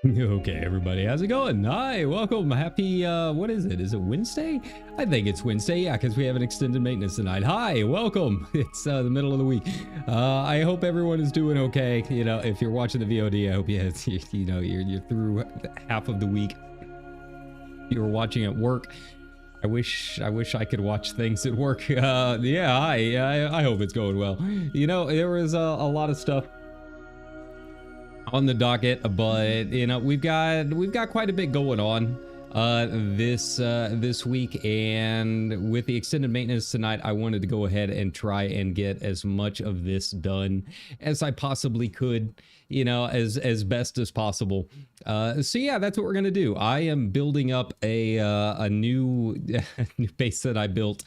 Okay, everybody, how's it going? Hi, welcome. Happy, what is it? Is it Wednesday? I think it's Wednesday, yeah, because we have an extended maintenance tonight. Hi, welcome. It's the middle of the week. I hope everyone is doing okay. You know, if you're watching the VOD, I hope you're through half of the week. If you're watching at work, I wish I could watch things at work. Yeah, I hope it's going well. You know, there was a lot of stuff on the docket, but you know, we've got quite a bit going on this week, and with the extended maintenance tonight, I wanted to go ahead and try and get as much of this done as I possibly could, you know, as best as possible. So yeah, that's what we're gonna do. I am building up a new base that I built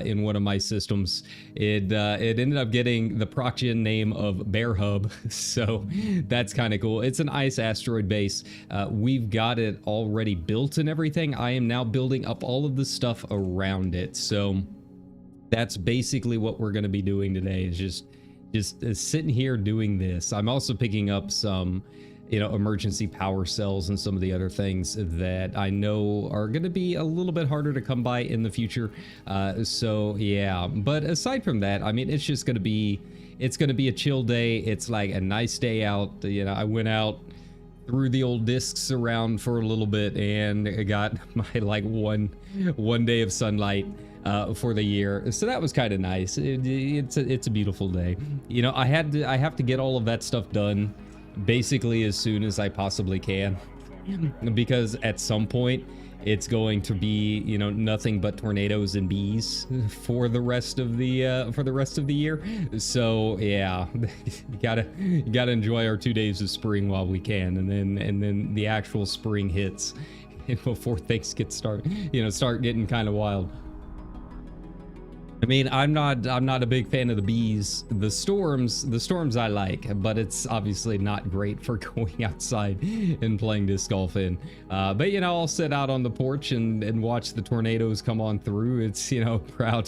in one of my systems. It ended up getting the Procyon name of Bear Hub, so that's kind of cool. It's an ice asteroid base. We've got it already built and everything. I am now building up all of the stuff around it. So that's basically what we're going to be doing today, is just sitting here doing this. I'm also picking up some, you know, emergency power cells and some of the other things that I know are going to be a little bit harder to come by in the future. So yeah, but aside from that, I mean, it's just going to be, it's going to be a chill day. It's like a nice day out. You know, I went out, threw the old discs around for a little bit, and I got my like one day of sunlight for the year, so that was kind of nice. It's a beautiful day. You know, I have to get all of that stuff done basically as soon as I possibly can, because at some point it's going to be, you know, nothing but tornadoes and bees for the rest of the year. So yeah, you gotta enjoy our 2 days of spring while we can, and then the actual spring hits before things start getting kind of wild. I mean, I'm not a big fan of the bees. The storms I like, but it's obviously not great for going outside and playing disc golf in. But you know, I'll sit out on the porch and watch the tornadoes come on through. It's, you know, proud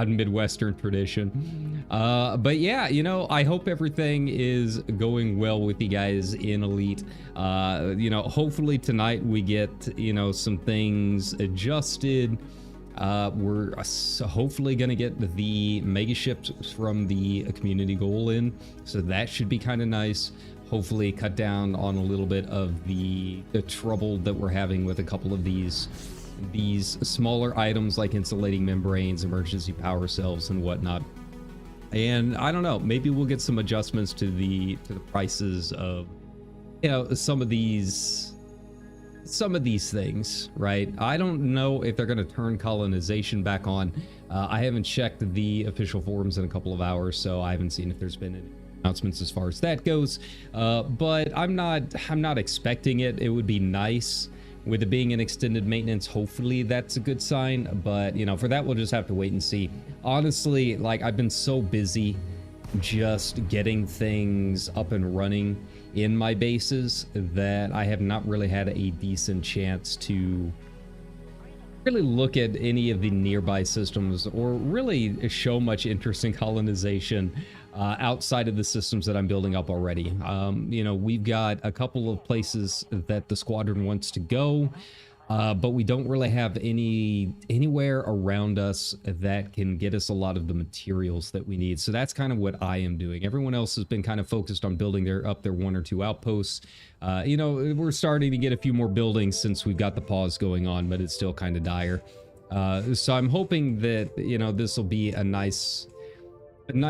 Midwestern tradition. But yeah, you know, I hope everything is going well with you guys in Elite. You know, hopefully tonight we get, you know, some things adjusted. We're hopefully going to get the mega ships from the community goal in, so that should be kind of nice. Hopefully cut down on a little bit of the trouble that we're having with a couple of these smaller items like insulating membranes, emergency power cells, and whatnot. And I don't know, maybe we'll get some adjustments to the prices of, you know, some of these things, right? I don't know if they're going to turn colonization back on. I haven't checked the official forums in a couple of hours, so I haven't seen if there's been any announcements as far as that goes. But I'm not expecting it. It would be nice with it being an extended maintenance. Hopefully that's a good sign, but you know, for that we'll just have to wait and see. Honestly, like, I've been so busy just getting things up and running in my bases that I have not really had a decent chance to really look at any of the nearby systems or really show much interest in colonization outside of the systems that I'm building up already. You know, we've got a couple of places that the squadron wants to go. but we don't really have anywhere around us that can get us a lot of the materials that we need. So that's kind of what I am doing. Everyone else has been kind of focused on building their 1 or 2 outposts. You know, we're starting to get a few more buildings since we've got the pause going on, but it's still kind of dire. So I'm hoping that, you know, this will be a nice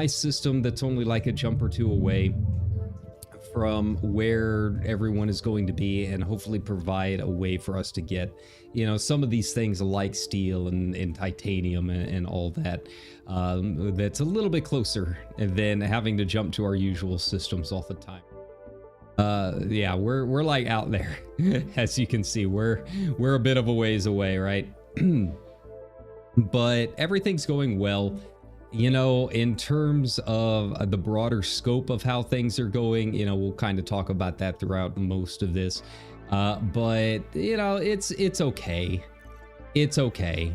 system that's only like a jump or 2 away from where everyone is going to be, and hopefully provide a way for us to get, you know, some of these things like steel and titanium and all that, that's a little bit closer than having to jump to our usual systems all the time. Yeah, we're like out there. As you can see, we're a bit of a ways away, right? But everything's going well. You know, in terms of the broader scope of how things are going, you know, we'll kind of talk about that throughout most of this. But, you know, it's okay. It's okay.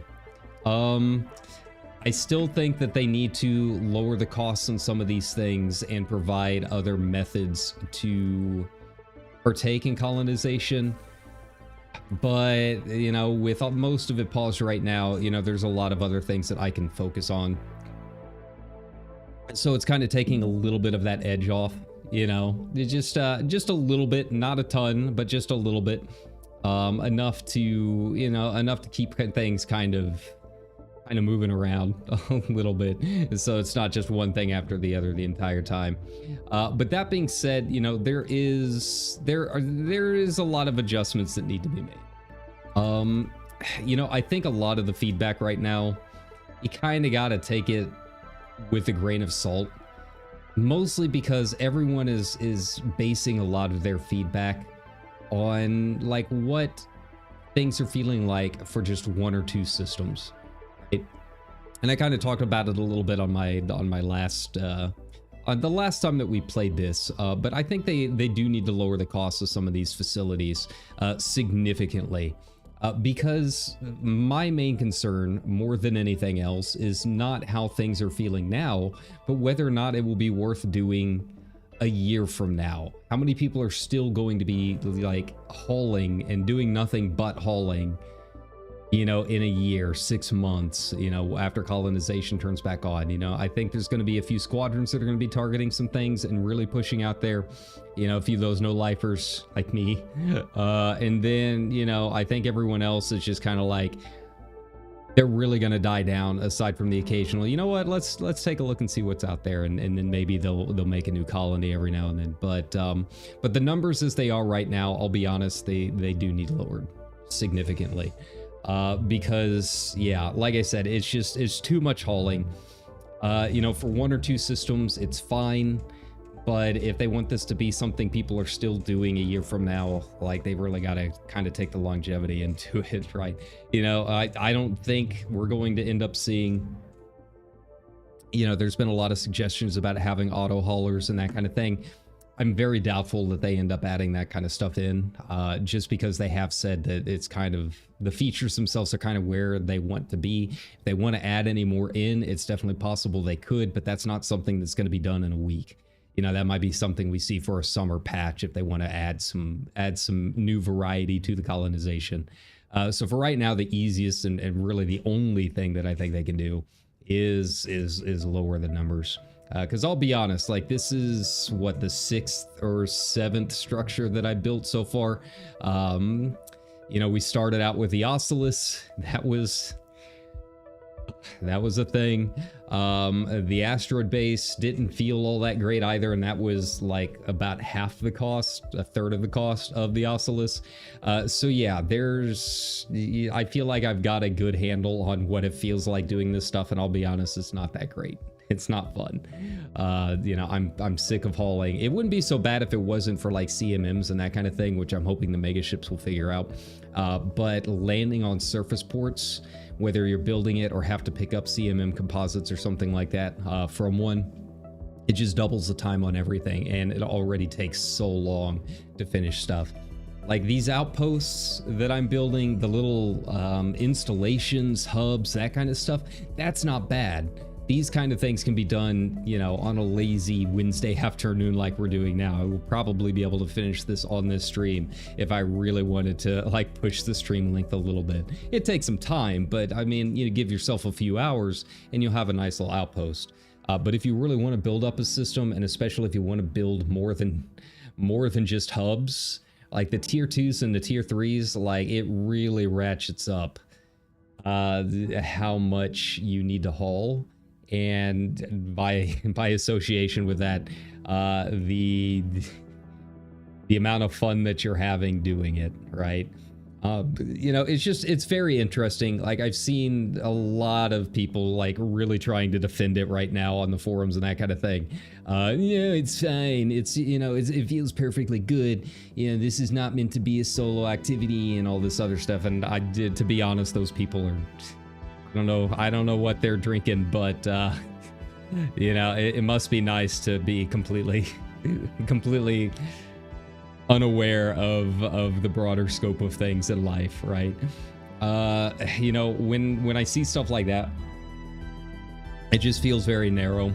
I still think that they need to lower the costs on some of these things and provide other methods to partake in colonization. But, you know, with most of it paused right now, you know, there's a lot of other things that I can focus on. So it's kind of taking a little bit of that edge off, you know, just a little bit, not a ton, but just a little bit, enough to, you know, enough to keep things kind of moving around a little bit. So it's not just one thing after the other the entire time. But that being said, you know, there is a lot of adjustments that need to be made. You know, I think a lot of the feedback right now, you kind of got to take it with a grain of salt, mostly because everyone is basing a lot of their feedback on like what things are feeling like for just 1 or 2 systems, right? And I kind of talked about it a little bit on my last on the last time that we played this, but I think they do need to lower the cost of some of these facilities significantly. Because my main concern, more than anything else, is not how things are feeling now, but whether or not it will be worth doing a year from now. How many people are still going to be like hauling and doing nothing but hauling, you know, in a year, 6 months, you know, after colonization turns back on? You know, I think there's going to be a few squadrons that are going to be targeting some things and really pushing out there, you know, a few of those no-lifers like me. And then, you know, I think everyone else is just kind of like, they're really going to die down, aside from the occasional, you know what, let's take a look and see what's out there, and then maybe they'll make a new colony every now and then. But the numbers as they are right now, I'll be honest, they do need lowered significantly. Because yeah, like I said, it's too much hauling. You know, for 1 or 2 systems, it's fine. But if they want this to be something people are still doing a year from now, like, they've really got to kind of take the longevity into it, right? You know, I don't think we're going to end up seeing, you know, there's been a lot of suggestions about having auto haulers and that kind of thing. I'm very doubtful that they end up adding that kind of stuff in, just because they have said that it's kind of, the features themselves are kind of where they want to be. If they want to add any more in, it's definitely possible they could, but that's not something that's going to be done in a week. You know, that might be something we see for a summer patch if they want to add some new variety to the colonization. So for right now, the easiest and really the only thing that I think they can do is lower the numbers. Because I'll be honest, like, this is what, the 6th or 7th structure that I built so far. You know, we started out with the Oculus. That was a thing. The asteroid base didn't feel all that great either, and that was like about half the cost, a third of the cost of the Oculus. So yeah, I feel like I've got a good handle on what it feels like doing this stuff, and I'll be honest, it's not that great. It's not fun. You know, I'm sick of hauling. It wouldn't be so bad if it wasn't for like CMMs and that kind of thing, which I'm hoping the mega ships will figure out. But landing on surface ports, whether you're building it or have to pick up CMM composites or something like that from one, it just doubles the time on everything, and it already takes so long to finish stuff. Like these outposts that I'm building, the little installations, hubs, that kind of stuff, that's not bad, these kind of things can be done, you know, on a lazy Wednesday afternoon like we're doing now. I will probably be able to finish this on this stream if I really wanted to like push the stream length a little bit. It takes some time, but I mean, you know, give yourself a few hours and you'll have a nice little outpost. But if you really want to build up a system, and especially if you want to build more than just hubs, like the tier 2s and the tier 3s, like it really ratchets up how much you need to haul, and by association with that, the amount of fun that you're having doing it, right? You know, it's very interesting. Like, I've seen a lot of people like really trying to defend it right now on the forums and that kind of thing. Yeah, it's fine. It's, you know, it feels perfectly good. You know, this is not meant to be a solo activity and all this other stuff. And to be honest, those people are, I don't know what they're drinking, but, you know, it must be nice to be completely unaware of the broader scope of things in life, right? You know, when I see stuff like that, it just feels very narrow.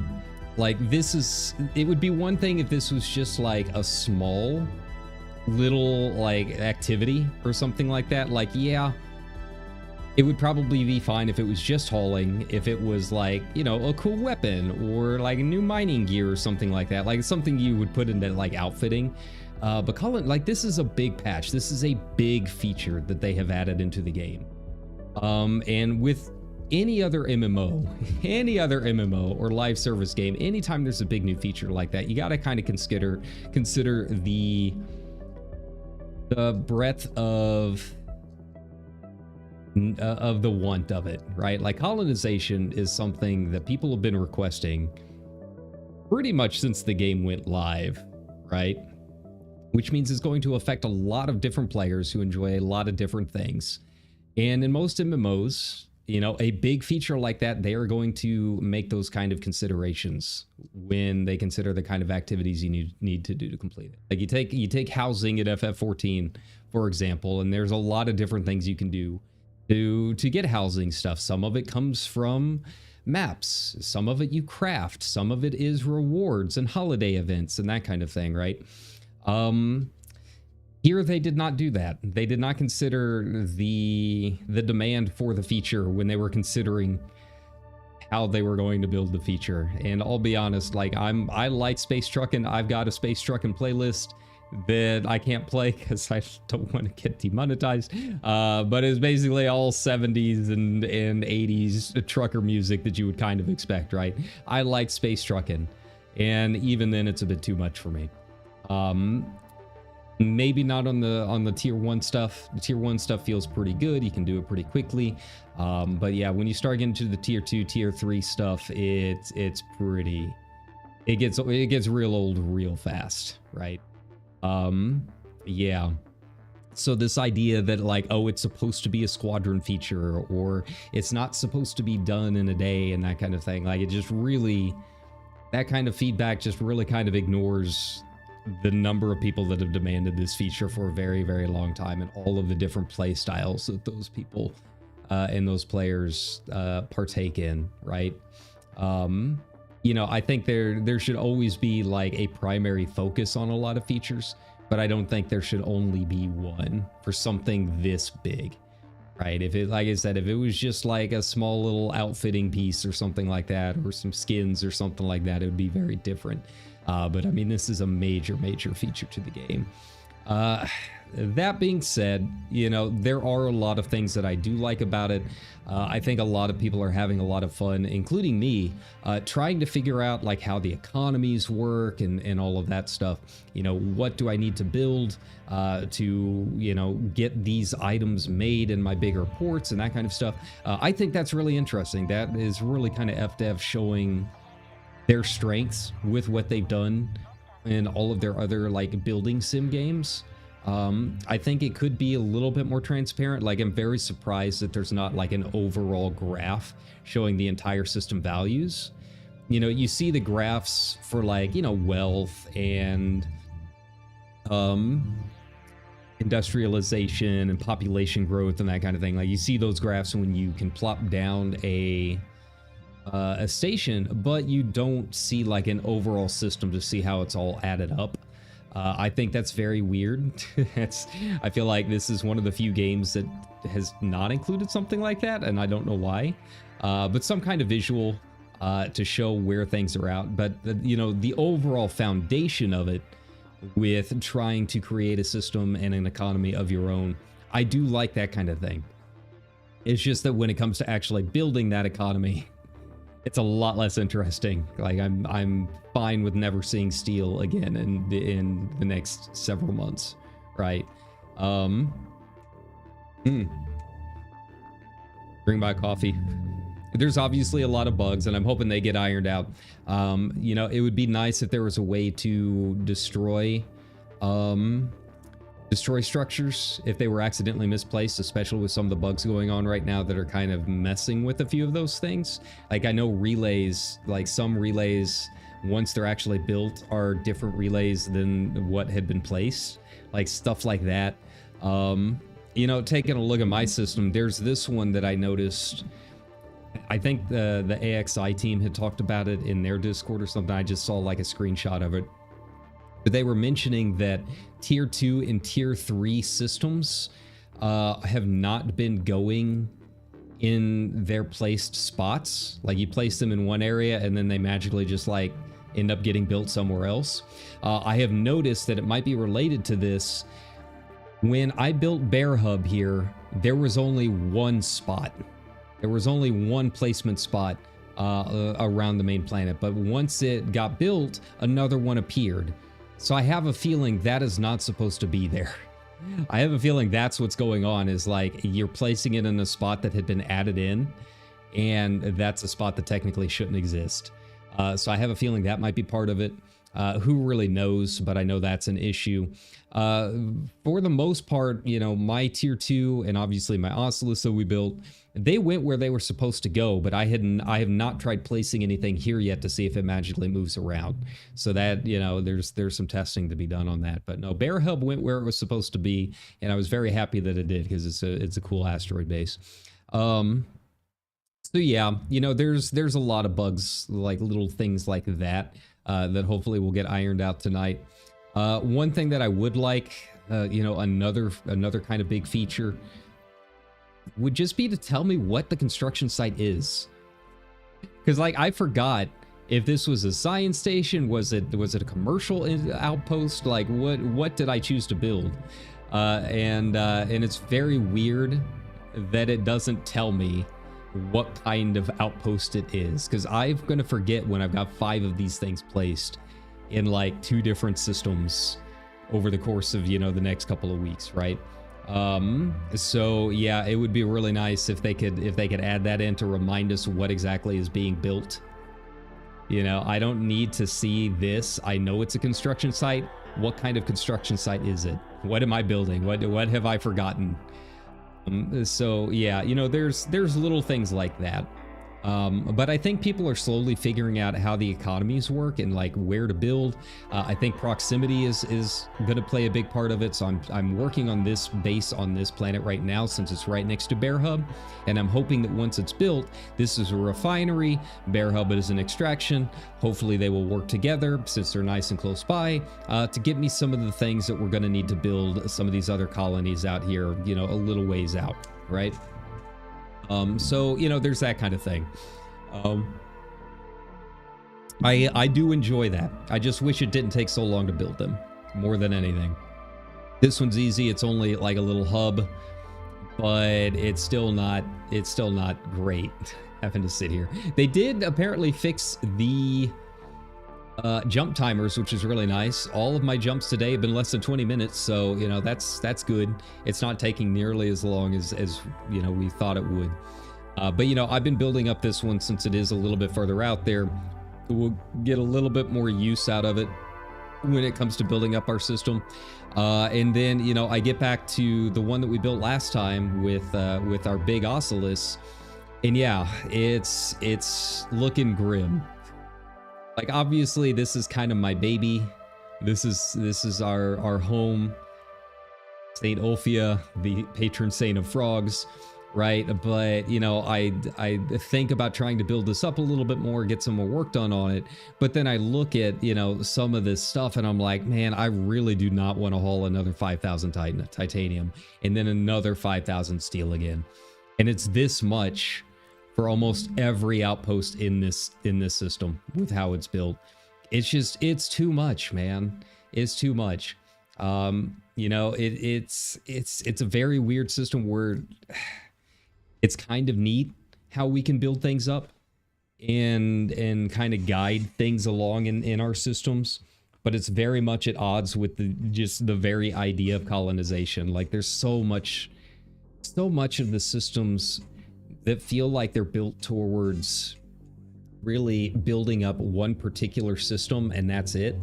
Like, it would be one thing if this was just like a small little like activity or something like that. Like, yeah, it would probably be fine if it was just hauling, if it was like, you know, a cool weapon or like a new mining gear or something like that, like something you would put into like outfitting. But Colin, like, this is a big patch. This is a big feature that they have added into the game. And with any other MMO or live service game, anytime there's a big new feature like that, you got to kind of consider the breadth of the want of it, right? Like, colonization is something that people have been requesting pretty much since the game went live, right? Which means it's going to affect a lot of different players who enjoy a lot of different things. And in most MMOs, you know, a big feature like that, they are going to make those kind of considerations when they consider the kind of activities you need to do to complete it. Like, you take housing at FF14, for example, and there's a lot of different things you can do to get housing stuff. Some of it comes from maps, some of it you craft, some of it is rewards and holiday events and that kind of thing, right? Here they did not do that. They did not consider the demand for the feature when they were considering how they were going to build the feature. And I'll be honest, like, I like space trucking. I've got a space trucking playlist that I can't play because I don't want to get demonetized. But it's basically all 70s and 80s trucker music that you would kind of expect, right? I like space trucking, and even then it's a bit too much for me. Maybe not on the tier 1 stuff. The tier 1 stuff feels pretty good. You can do it pretty quickly. But yeah, when you start getting to the tier 2, tier 3 stuff, it gets real old real fast, right? Yeah. So this idea that, like, oh, it's supposed to be a squadron feature, or it's not supposed to be done in a day and that kind of thing, like, it just really, that kind of feedback just really kind of ignores the number of people that have demanded this feature for a very, very long time, and all of the different play styles that those people and those players partake in, right? You know, I think there should always be like a primary focus on a lot of features, but I don't think there should only be one for something this big, right? If it, like I said, if it was just like a small little outfitting piece or something like that, or some skins or something like that, it would be very different. But I mean, this is a major feature to the game. That being said, you know, there are a lot of things that I do like about it. I think a lot of people are having a lot of fun, including me, trying to figure out like how the economies work and all of that stuff. You know, what do I need to build to, you know, get these items made in my bigger ports and that kind of stuff. I think that's really interesting. That is really kind of FDev showing their strengths with what they've done in all of their other like building sim games. I think it could be a little bit more transparent. Like, I'm very surprised that there's not like an overall graph showing the entire system values. You know, you see the graphs for like, you know, wealth and industrialization and population growth and that kind of thing. Like, you see those graphs when you can plop down a a station, but you don't see like an overall system to see how it's all added up. I think that's very weird. I feel like this is one of the few games that has not included something like that, and I don't know why. But some kind of visual to show where things are out. But, you know, the overall foundation of it with trying to create a system and an economy of your own, I do like that kind of thing. It's just that when it comes to actually building that economy, it's a lot less interesting. Like I'm fine with never seeing steel again in the next several months, right? Bring by coffee. There's obviously a lot of bugs, and I'm hoping they get ironed out. You know, it would be nice if there was a way to destroy structures if they were accidentally misplaced, especially with some of the bugs going on right now that are kind of messing with a few of those things. Like I know relays, like some relays, once they're actually built, are different relays than what had been placed, like stuff like that. You know, taking a look at my system, there's this one that I noticed. I think the AXI team had talked about it in their Discord or something. I just saw like a screenshot of it. But they were mentioning that tier 2 and tier 3 systems have not been going in their placed spots. Like you place them in one area and then they magically just like end up getting built somewhere else. I have noticed that it might be related to this. When I built Bear Hub here, there was only one spot. There was only one placement spot around the main planet. But once it got built, another one appeared. So I have a feeling that is not supposed to be there. I have a feeling that's what's going on, is like you're placing it in a spot that had been added in, and that's a spot that technically shouldn't exist. So I have a feeling that might be part of it. Who really knows, but I know that's an issue. For the most part, you know, my tier 2 and obviously my Oculus that we built, they went where they were supposed to go, but I have not tried placing anything here yet to see if it magically moves around. So that, you know, there's some testing to be done on that. But no, Bear Hub went where it was supposed to be, and I was very happy that it did, because it's a cool asteroid base. So yeah, you know, there's a lot of bugs, like little things like that, that hopefully will get ironed out tonight. One thing that I would like, you know, another kind of big feature would just be to tell me what the construction site is. Because like I forgot if this was a science station, was it a commercial outpost? Like what did I choose to build? And it's very weird that it doesn't tell me what kind of outpost it is, because I'm gonna forget when I've got 5 of these things placed in like 2 different systems over the course of, you know, the next couple of weeks, right? So yeah, it would be really nice if they could add that in to remind us what exactly is being built. You know, I don't need to see this. I know it's a construction site. What kind of construction site is it? What am I building? What have I forgotten? So yeah, you know, there's little things like that. But I think people are slowly figuring out how the economies work and like where to build. I think proximity is going to play a big part of it. So I'm working on this base on this planet right now, since it's right next to Bear Hub, and I'm hoping that once it's built, this is a refinery, Bear Hub is an extraction. Hopefully they will work together, since they're nice and close by, to get me some of the things that we're going to need to build some of these other colonies out here, you know, a little ways out, right? So, you know, there's that kind of thing. I do enjoy that. I just wish it didn't take so long to build them, more than anything. This one's easy. It's only like a little hub, but it's still not great having to sit here. They did apparently fix the jump timers, which is really nice. All of my jumps today have been less than 20 minutes, so you know that's good. It's not taking nearly as long as you know we thought it would. But you know, I've been building up this one since it is a little bit further out there. We'll get a little bit more use out of it when it comes to building up our system. And then, you know, I get back to the one that we built last time with our big Oculus, and yeah, it's looking grim. Like, obviously, this is kind of my baby. This is our home. Saint Ulfia, the patron saint of frogs, right? But you know, I think about trying to build this up a little bit more, get some more work done on it. But then I look at, you know, some of this stuff and I'm like, man, I really do not want to haul another 5,000 titanium and then another 5,000 steel again. And it's this much for almost every outpost in this system with how it's built. It's just, it's too much, man. It's too much. You know, it's a very weird system where it's kind of neat how we can build things up and kind of guide things along in our systems, but it's very much at odds with just the very idea of colonization. Like there's so much of the systems that feel like they're built towards really building up one particular system and that's it.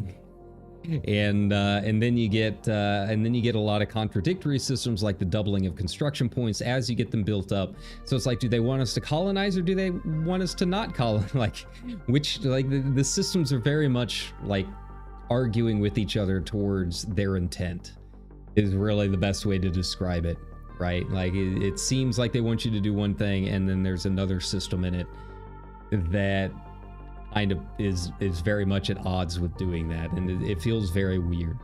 And then you get a lot of contradictory systems like the doubling of construction points as you get them built up. So it's like, do they want us to colonize or do they want us to not colonize? Like, which, like the systems are very much like arguing with each other towards their intent is really the best way to describe it, right? Like it seems like they want you to do one thing and then there's another system in it that kind of is very much at odds with doing that, and it feels very weird.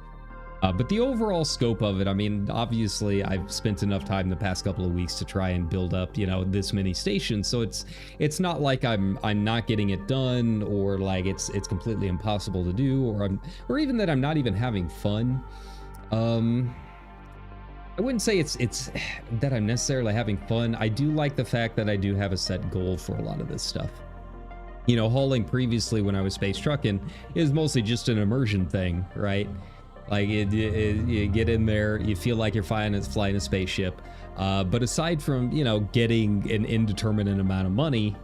But the overall scope of it, I mean, obviously I've spent enough time the past couple of weeks to try and build up, you know, this many stations, so it's not like I'm not getting it done, or like it's completely impossible to do, or even that I'm not even having fun. I wouldn't say it's that I'm necessarily having fun. I do like the fact that I do have a set goal for a lot of this stuff. You know, hauling previously when I was space trucking is mostly just an immersion thing, right? Like you get in there, you feel like you're flying a spaceship. But aside from, you know, getting an indeterminate amount of money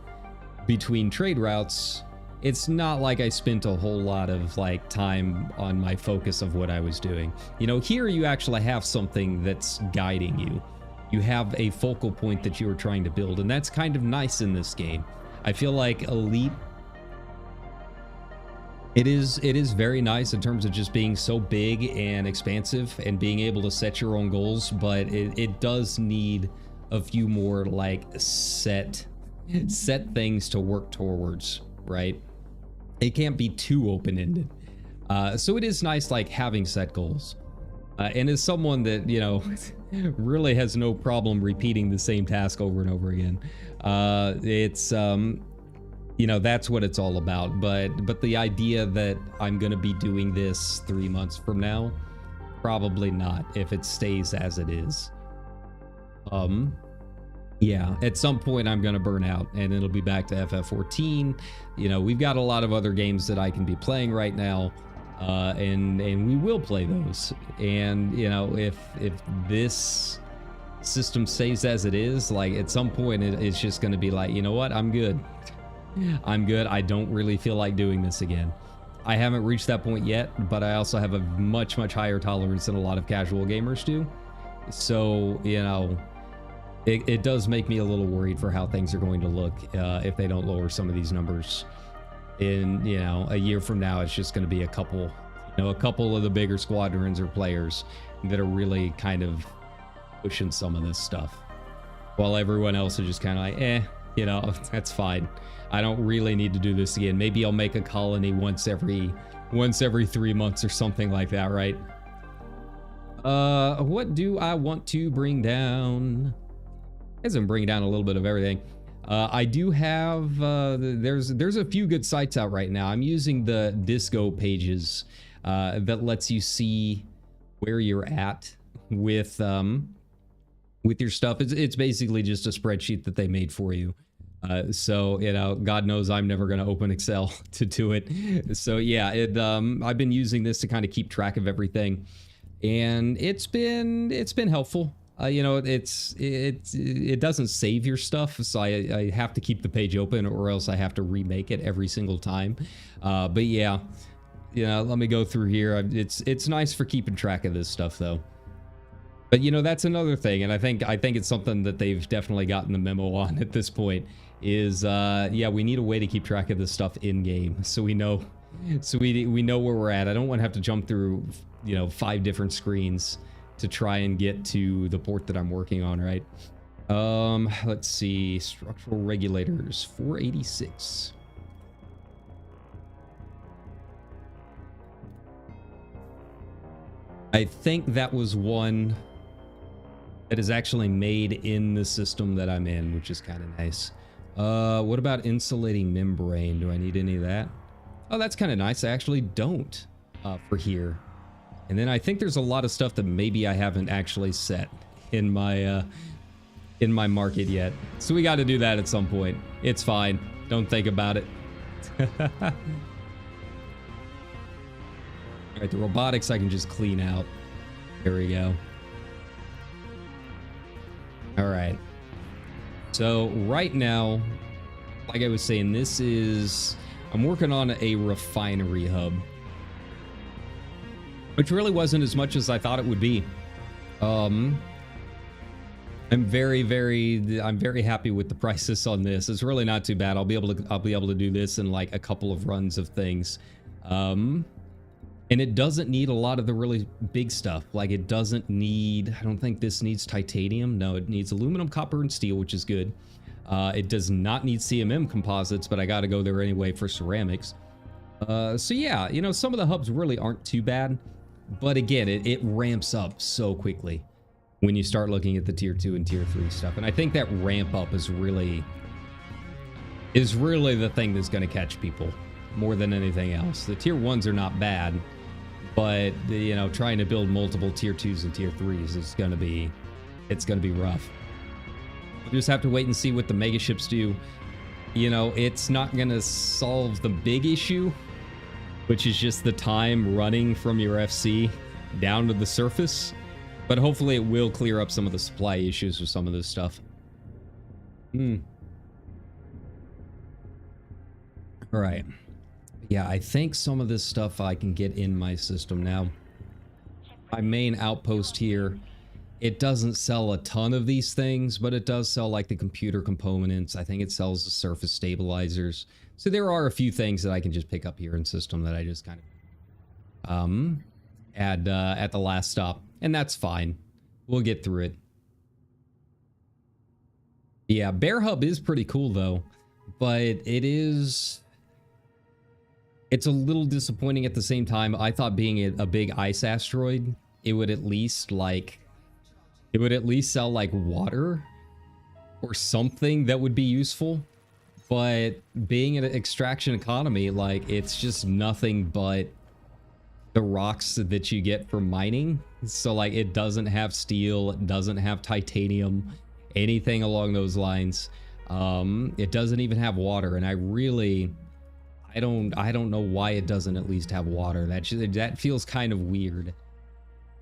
between trade routes, it's not like I spent a whole lot of like time on my focus of what I was doing. You know, here you actually have something that's guiding you. You have a focal point that you are trying to build, and that's kind of nice in this game. I feel like Elite, it is very nice in terms of just being so big and expansive and being able to set your own goals, but it does need a few more like set things to work towards, right? It can't be too open-ended. So it is nice like having set goals. And as someone that, you know, really has no problem repeating the same task over and over again, it's you know, that's what it's all about. But the idea that I'm gonna be doing this 3 months from now, probably not if it stays as it is. Yeah, at some point I'm gonna burn out and it'll be back to FF14. You know, we've got a lot of other games that I can be playing right now, and we will play those. And you know, if this system stays as it is, like at some point it's just gonna be like, you know what, I'm good. I don't really feel like doing this again. I haven't reached that point yet, but I also have a much higher tolerance than a lot of casual gamers do. So, you know, it does make me a little worried for how things are going to look if they don't lower some of these numbers. In, you know, a year from now, it's just going to be a couple of the bigger squadrons or players that are really kind of pushing some of this stuff, while everyone else is just kind of like, eh, you know, that's fine. I don't really need to do this again. Maybe I'll make a colony once every 3 months or something like that, right? What do I want to bring down? I guess I'm bringing down a little bit of everything. I do have, there's a few good sites out right now. I'm using the Disco pages that lets you see where you're at with your stuff. It's basically just a spreadsheet that they made for you. So, you know, God knows I'm never going to open Excel to do it. So yeah, I've been using this to kind of keep track of everything, and it's been helpful. You know, it doesn't save your stuff, so I have to keep the page open, or else I have to remake it every single time. But yeah, you know, let me go through here. It's nice for keeping track of this stuff though. But you know, that's another thing, and I think it's something that they've definitely gotten the memo on at this point. Is yeah, we need a way to keep track of this stuff in game, so we know where we're at. I don't want to have to jump through, you know, 5 different screens to try and get to the port that I'm working on, right? Let's see. Structural regulators, 486. I think that was one that is actually made in the system that I'm in, which is kind of nice. What about insulating membrane? Do I need any of that? Oh, that's kind of nice. I actually don't for here. And then I think there's a lot of stuff that maybe I haven't actually set in my market yet. So we got to do that at some point. It's fine. Don't think about it. All right, the robotics I can just clean out. There we go. All right. So right now, like I was saying, I'm working on a refinery hub, which really wasn't as much as I thought it would be. I'm very happy with the prices on this. It's really not too bad. I'll be able to do this in like a couple of runs of things. And it doesn't need a lot of the really big stuff. Like it doesn't need, I don't think this needs titanium. No, it needs aluminum, copper, and steel, which is good. It does not need CMM composites, but I got to go there anyway for ceramics. So yeah, you know, some of the hubs really aren't too bad, but again, it ramps up so quickly when you start looking at the tier 2 and tier 3 stuff. And I think that ramp up is really the thing that's going to catch people more than anything else. The tier 1s are not bad, but you know, trying to build multiple tier 2s and tier 3s is going to be rough. We'll just have to wait and see what the mega ships do. You know, it's not going to solve the big issue, which is just the time running from your FC down to the surface. But hopefully it will clear up some of the supply issues with some of this stuff. All right. Yeah, I think some of this stuff I can get in my system now. My main outpost here, it doesn't sell a ton of these things, but it does sell like the computer components. I think it sells the surface stabilizers. So there are a few things that I can just pick up here in system that I just kind of add at the last stop. And that's fine. We'll get through it. Yeah, Bear Hub is pretty cool though, but it's a little disappointing at the same time. I thought being a big ice asteroid, it would at least sell like water or something that would be useful. But being an extraction economy, like it's just nothing but the rocks that you get from mining. So like it doesn't have steel, it doesn't have titanium, anything along those lines. It doesn't even have water, and I don't know why it doesn't at least have water. That feels kind of weird.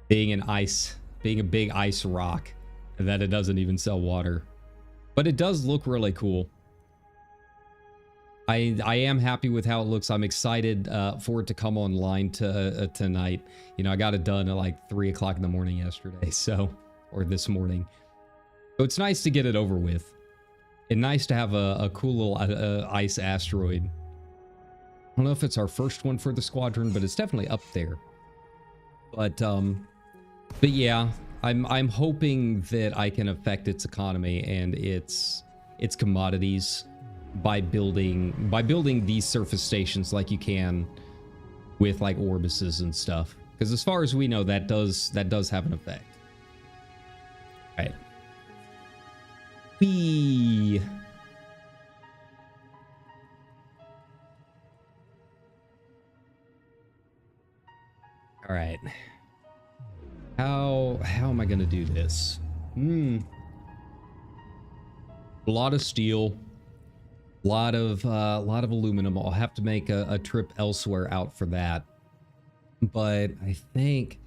Being a big ice rock, that it doesn't even sell water. But it does look really cool. I am happy with how it looks. I'm excited for it to come online tonight. You know, I got it done at like 3 o'clock in the morning yesterday, or this morning. So it's nice to get it over with. And nice to have a cool little ice asteroid. I don't know if it's our first one for the squadron, but it's definitely up there. But yeah, I'm hoping that I can affect its economy and its commodities by building these surface stations like you can with like orbises and stuff. Because as far as we know, that does have an effect. All right. All right. How am I gonna do this? A lot of steel, a lot of aluminum. I'll have to make a trip elsewhere out for that. But I think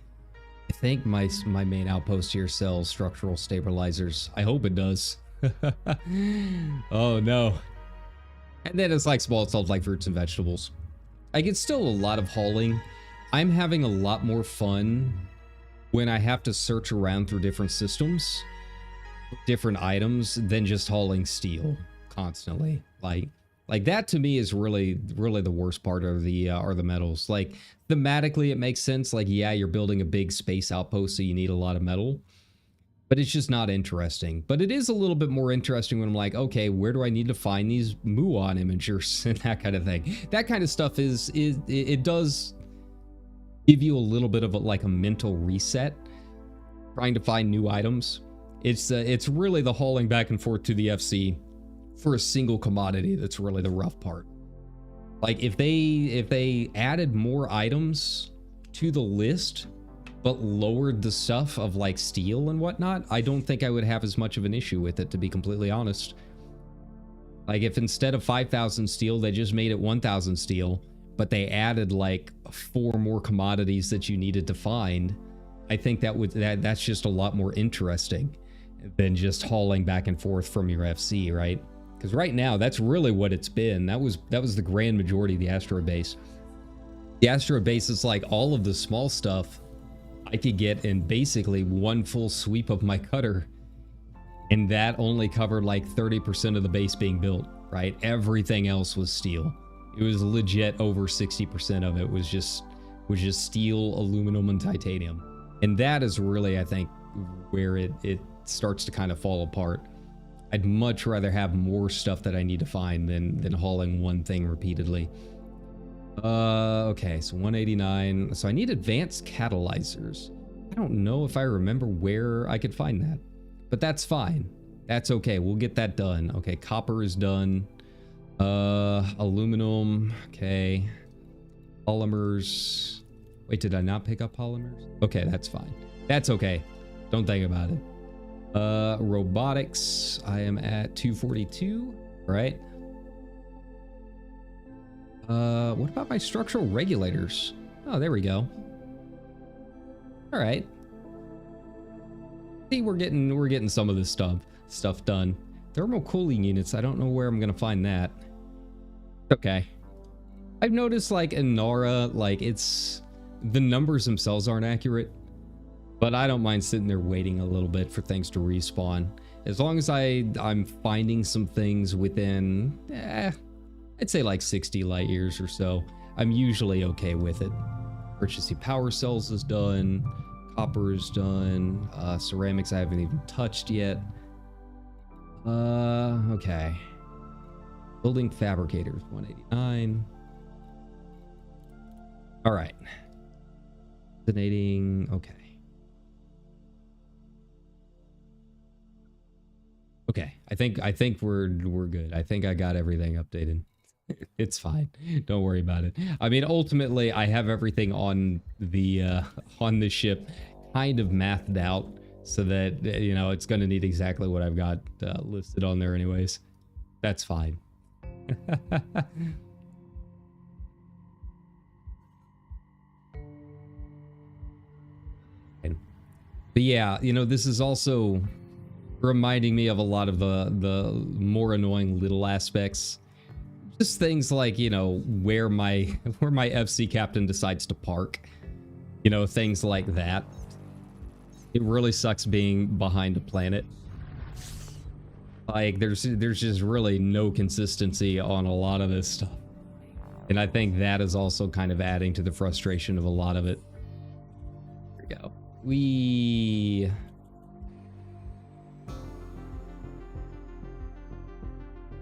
my main outpost here sells structural stabilizers. I hope it does. Oh no. And then it's like small stuff like fruits and vegetables. I get still a lot of hauling. I'm having a lot more fun when I have to search around through different systems, different items, than just hauling steel constantly. Like that to me is really the worst part of the metals. Like thematically it makes sense. Like, yeah, you're building a big space outpost, so you need a lot of metal. but it's just not interesting. But it is a little bit more interesting when I'm like, okay, where do I need to find these Muon imagers and that kind of thing. That kind of stuff it does give you a little bit of like a mental reset, trying to find new items. It's really the hauling back and forth to the FC for a single commodity that's really the rough part. Like if they added more items to the list but lowered the stuff of like steel and whatnot, I don't think I would have as much of an issue with it, to be completely honest. Like if instead of 5,000 steel they just made it 1,000 steel, but they added like 4 more commodities that you needed to find, I think that's just a lot more interesting than just hauling back and forth from your FC, right? Because right now, that's really what it's been. That was the grand majority of the asteroid base. The asteroid base is like all of the small stuff I could get in basically one full sweep of my cutter. And that only covered like 30% of the base being built, right? Everything else was steel. It was legit over 60% of it was just steel, aluminum, and titanium. And that is really, I think, where it starts to kind of fall apart. I'd much rather have more stuff that I need to find than hauling one thing repeatedly. Okay, so 189. So I need advanced catalyzers. I don't know if I remember where I could find that, but that's fine. That's okay. We'll get that done. Okay, copper is done. Aluminum. Okay. Polymers. Wait, did I not pick up polymers? Okay, that's fine. That's okay. Don't think about it. Robotics, I am at 242, right? What about my structural regulators? Oh, there we go. All right. See, we're getting some of this stuff done. Thermal cooling units, I don't know where I'm gonna find that. Okay. I've noticed like in Nara, like the numbers themselves aren't accurate. But I don't mind sitting there waiting a little bit for things to respawn. As long as I'm finding some things within, I'd say like 60 light years or so, I'm usually okay with it. Purchasing power cells is done. Copper is done. Ceramics I haven't even touched yet. Okay. Building fabricators, 189. All right. Resonating, okay. Okay, I think we're good. I think I got everything updated. It's fine. Don't worry about it. I mean, ultimately, I have everything on the ship kind of mathed out so that, you know, it's going to need exactly what I've got listed on there anyways. That's fine. But yeah, you know, this is also reminding me of a lot of the more annoying little aspects. Just things like, you know, where my FC captain decides to park. You know, things like that. It really sucks being behind a planet. Like there's just really no consistency on a lot of this stuff. And I think that is also kind of adding to the frustration of a lot of it. Here we go.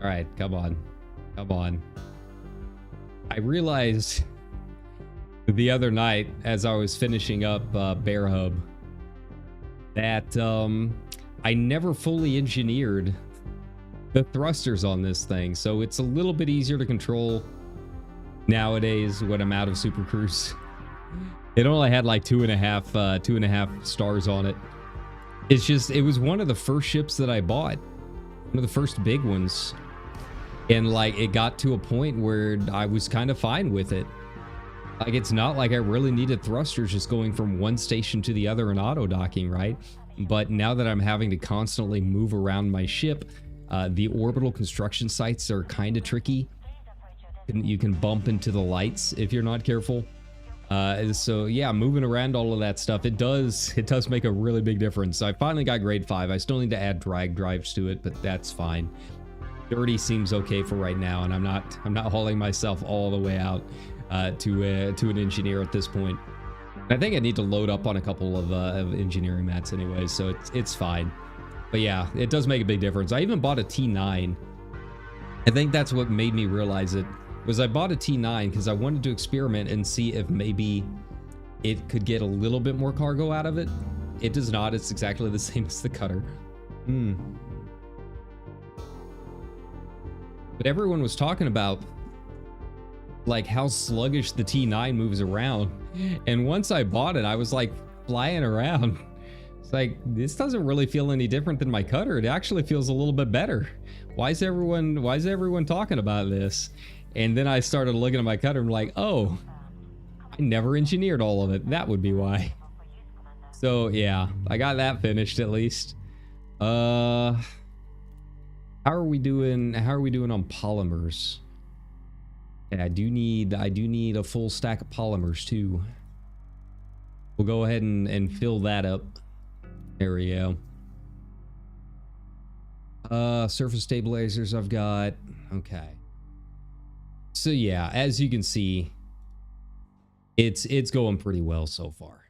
All right, come on. Come on. I realized the other night as I was finishing up Bear Hub that I never fully engineered the thrusters on this thing, so it's a little bit easier to control nowadays when I'm out of Super Cruise. It only had like two and a half stars on it. It's just, it was one of the first ships that I bought. One of the first big ones. And like, it got to a point where I was kind of fine with it. Like, it's not like I really needed thrusters just going from one station to the other and auto docking, right? But now that I'm having to constantly move around my ship, the orbital construction sites are kind of tricky. You can bump into the lights if you're not careful. So yeah, moving around all of that stuff, it does make a really big difference. I finally got grade 5. I still need to add drag drives to it, but that's fine. 30 seems okay for right now, and I'm not hauling myself all the way out to an engineer at this point. I think I need to load up on a couple of engineering mats anyway, so it's fine. But yeah, it does make a big difference. I even bought a T9. I think that's what made me realize it, was I bought a T9 because I wanted to experiment and see if maybe it could get a little bit more cargo out of it. It does not. It's exactly the same as the cutter. But everyone was talking about like how sluggish the T9 moves around. And once I bought it, I was like flying around. It's like, this doesn't really feel any different than my cutter. It actually feels a little bit better. Why is everyone talking about this? And then I started looking at my cutter and like, oh, I never engineered all of it. That would be why. So yeah, I got that finished at least. How are we doing on polymers? Yeah, I do need a full stack of polymers too. We'll go ahead and fill that up. There we go. Surface stabilizers I've got. Okay. So yeah, as you can see, it's going pretty well so far.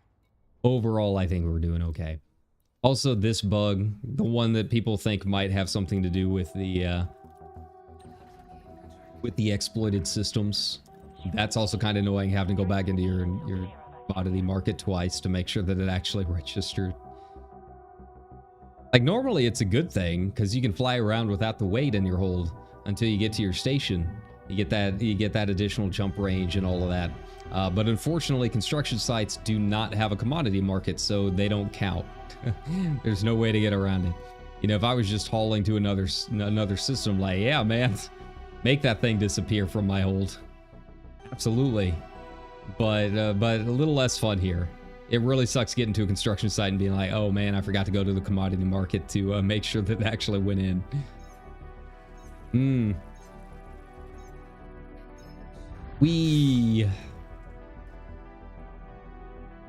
Overall, I think we're doing okay. Also, this bug, the one that people think might have something to do with the exploited systems, that's also kind of annoying, having to go back into your commodity market twice to make sure that it actually registered. Like normally it's a good thing because you can fly around without the weight in your hold until you get to your station. You get that additional jump range and all of that. But unfortunately, construction sites do not have a commodity market, so they don't count. There's no way to get around it. You know, if I was just hauling to another system, like, yeah, man, make that thing disappear from my hold. Absolutely. But a little less fun here. It really sucks getting to a construction site and being like, oh man, I forgot to go to the commodity market to make sure that it actually went in.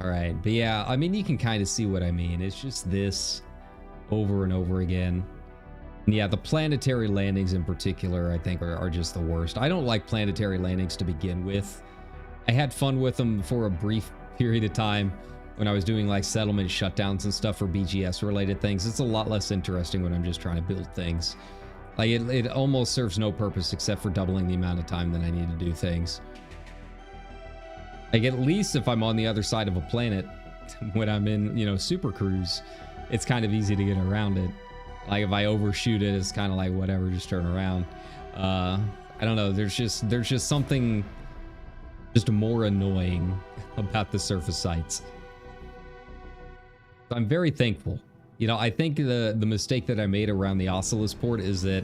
All right, but yeah, I mean, you can kind of see what I mean. It's just this over and over again. And yeah, the planetary landings in particular, I think are just the worst. I don't like planetary landings to begin with. I had fun with them for a brief period of time when I was doing like settlement shutdowns and stuff for BGS related things. It's a lot less interesting when I'm just trying to build things. Like it almost serves no purpose except for doubling the amount of time that I need to do things. Like at least if I'm on the other side of a planet when I'm in, you know, super cruise, it's kind of easy to get around it. Like if I overshoot it, it's kind of like whatever, just turn around. I don't know, there's just something just more annoying about the surface sites. I'm very thankful. You know, I think the mistake that I made around the Oculus port is that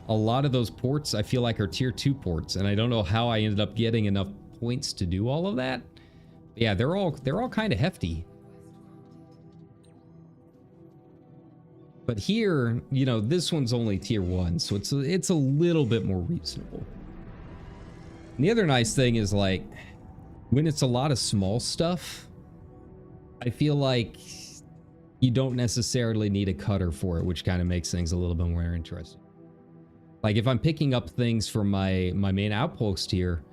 a lot of those ports I feel like are tier 2 ports, and I don't know how I ended up getting enough points to do all of that. But yeah, they're all kind of hefty. But here, you know, this one's only tier 1, so it's a little bit more reasonable. And the other nice thing is like when it's a lot of small stuff, I feel like you don't necessarily need a cutter for it, which kind of makes things a little bit more interesting. Like if I'm picking up things from my main outpost here,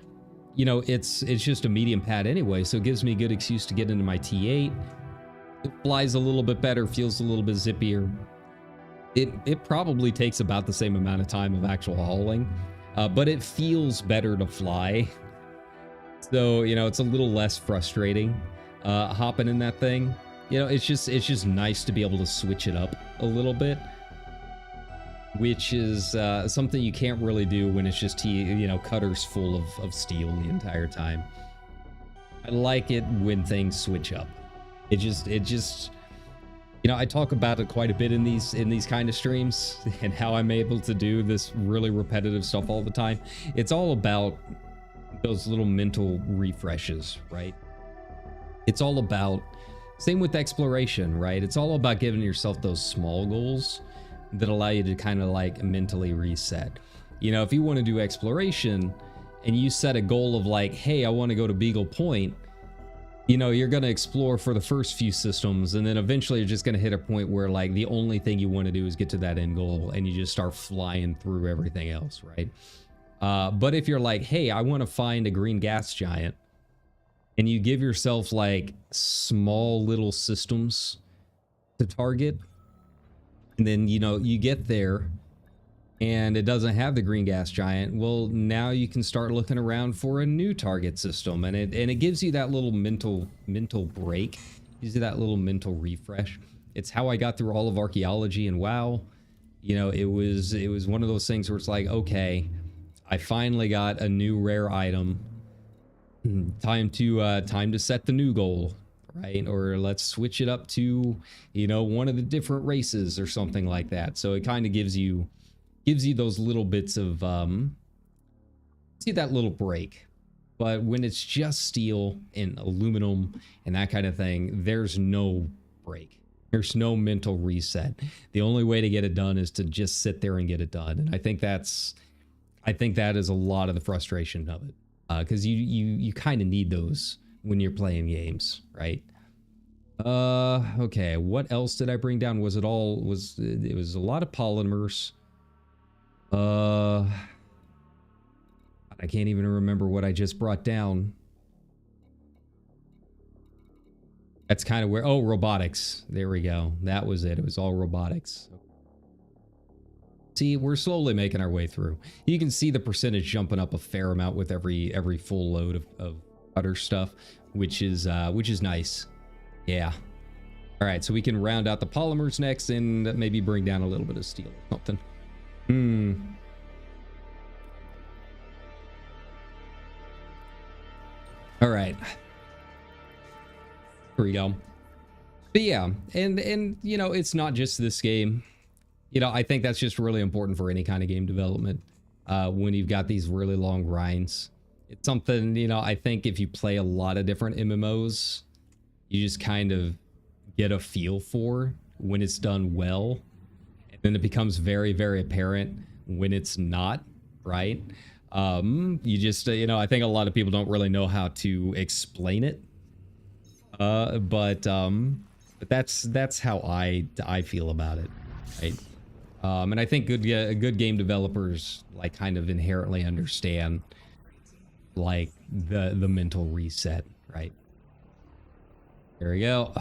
you know, it's just a medium pad anyway, so it gives me a good excuse to get into my T8. It flies a little bit better, feels a little bit zippier. It probably takes about the same amount of time of actual hauling, but it feels better to fly. So, you know, it's a little less frustrating hopping in that thing. You know, it's just nice to be able to switch it up a little bit, which is something you can't really do when it's just, you know, cutters full of steel the entire time. I like it when things switch up. It just, you know, I talk about it quite a bit in these kind of streams and how I'm able to do this really repetitive stuff all the time. It's all about those little mental refreshes, right? It's all about, same with exploration, right? It's all about giving yourself those small goals that allow you to kind of like mentally reset. You know, if you want to do exploration and you set a goal of like, hey, I want to go to Beagle Point, you know, you're going to explore for the first few systems, and then eventually you're just going to hit a point where like the only thing you want to do is get to that end goal, and you just start flying through everything else, right? But if you're like, hey, I want to find a green gas giant, and you give yourself like small little systems to target, and then you get there and it doesn't have the green gas giant, well, now you can start looking around for a new target system, and it gives you that little mental break, gives you that little mental refresh. It's how I got through all of archaeology and WoW. It was one of those things where it's like, okay, I finally got a new rare item. Time to set the new goal, right? Or let's switch it up to, one of the different races or something like that. So it kind of gives you those little bits of see that little break. But when it's just steel and aluminum and that kind of thing, there's no break. There's no mental reset. The only way to get it done is to just sit there and get it done. And I think that is a lot of the frustration of it. Because you kind of need those when you're playing games, right? Okay, what else did I bring down? It was a lot of polymers. I can't even remember what I just brought down. That's kind of where, oh, robotics. There we go. That was it. It was all robotics. See, we're slowly making our way through. You can see the percentage jumping up a fair amount with every full load of cutter stuff, which is nice. Yeah. All right, so we can round out the polymers next and maybe bring down a little bit of steel or something. All right. Here we go. But yeah, and it's not just this game. I think that's just really important for any kind of game development. When you've got these really long grinds, it's something, I think if you play a lot of different MMOs, you just kind of get a feel for when it's done well. And then it becomes very, very apparent when it's not, right? You just, I think a lot of people don't really know how to explain it. But that's how I feel about it, right? And I think good game developers like kind of inherently understand like the mental reset, right? There we go.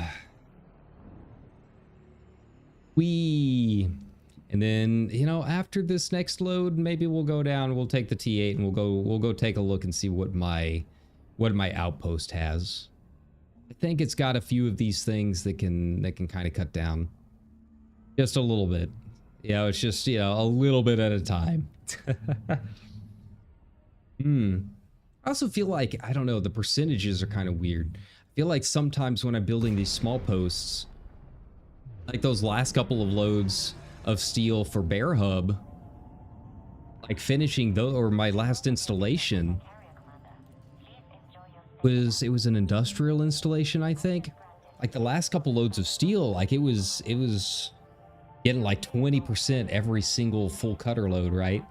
And then after this next load, maybe we'll go down. We'll take the T8 and we'll go take a look and see what my outpost has. I think it's got a few of these things that can kind of cut down just a little bit. It's just, a little bit at a time. I also feel like, I don't know, the percentages are kind of weird. I feel like sometimes when I'm building these small posts, like those last couple of loads of steel for Bear Hub, like finishing those, or my last installation, it was an industrial installation, I think. Like the last couple loads of steel, like it was getting like 20% every single full cutter load, right?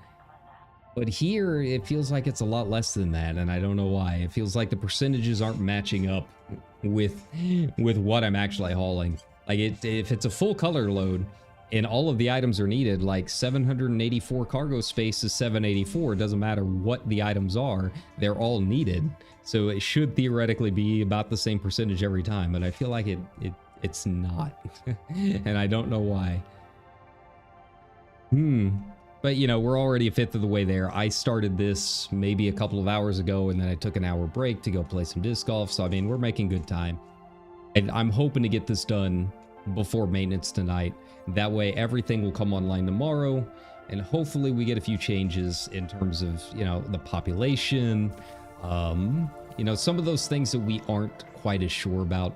But here it feels like it's a lot less than that, and I don't know why. It feels like the percentages aren't matching up with what I'm actually hauling. Like if it's a full color load and all of the items are needed, like 784 cargo space is 784. It doesn't matter what the items are, they're all needed. So it should theoretically be about the same percentage every time, but I feel like it's not. And I don't know why. But we're already a fifth of the way there. I started this maybe a couple of hours ago, and then I took an hour break to go play some disc golf. So I mean, we're making good time. And I'm hoping to get this done before maintenance tonight. That way everything will come online tomorrow, and hopefully we get a few changes in terms of, the population, some of those things that we aren't quite as sure about.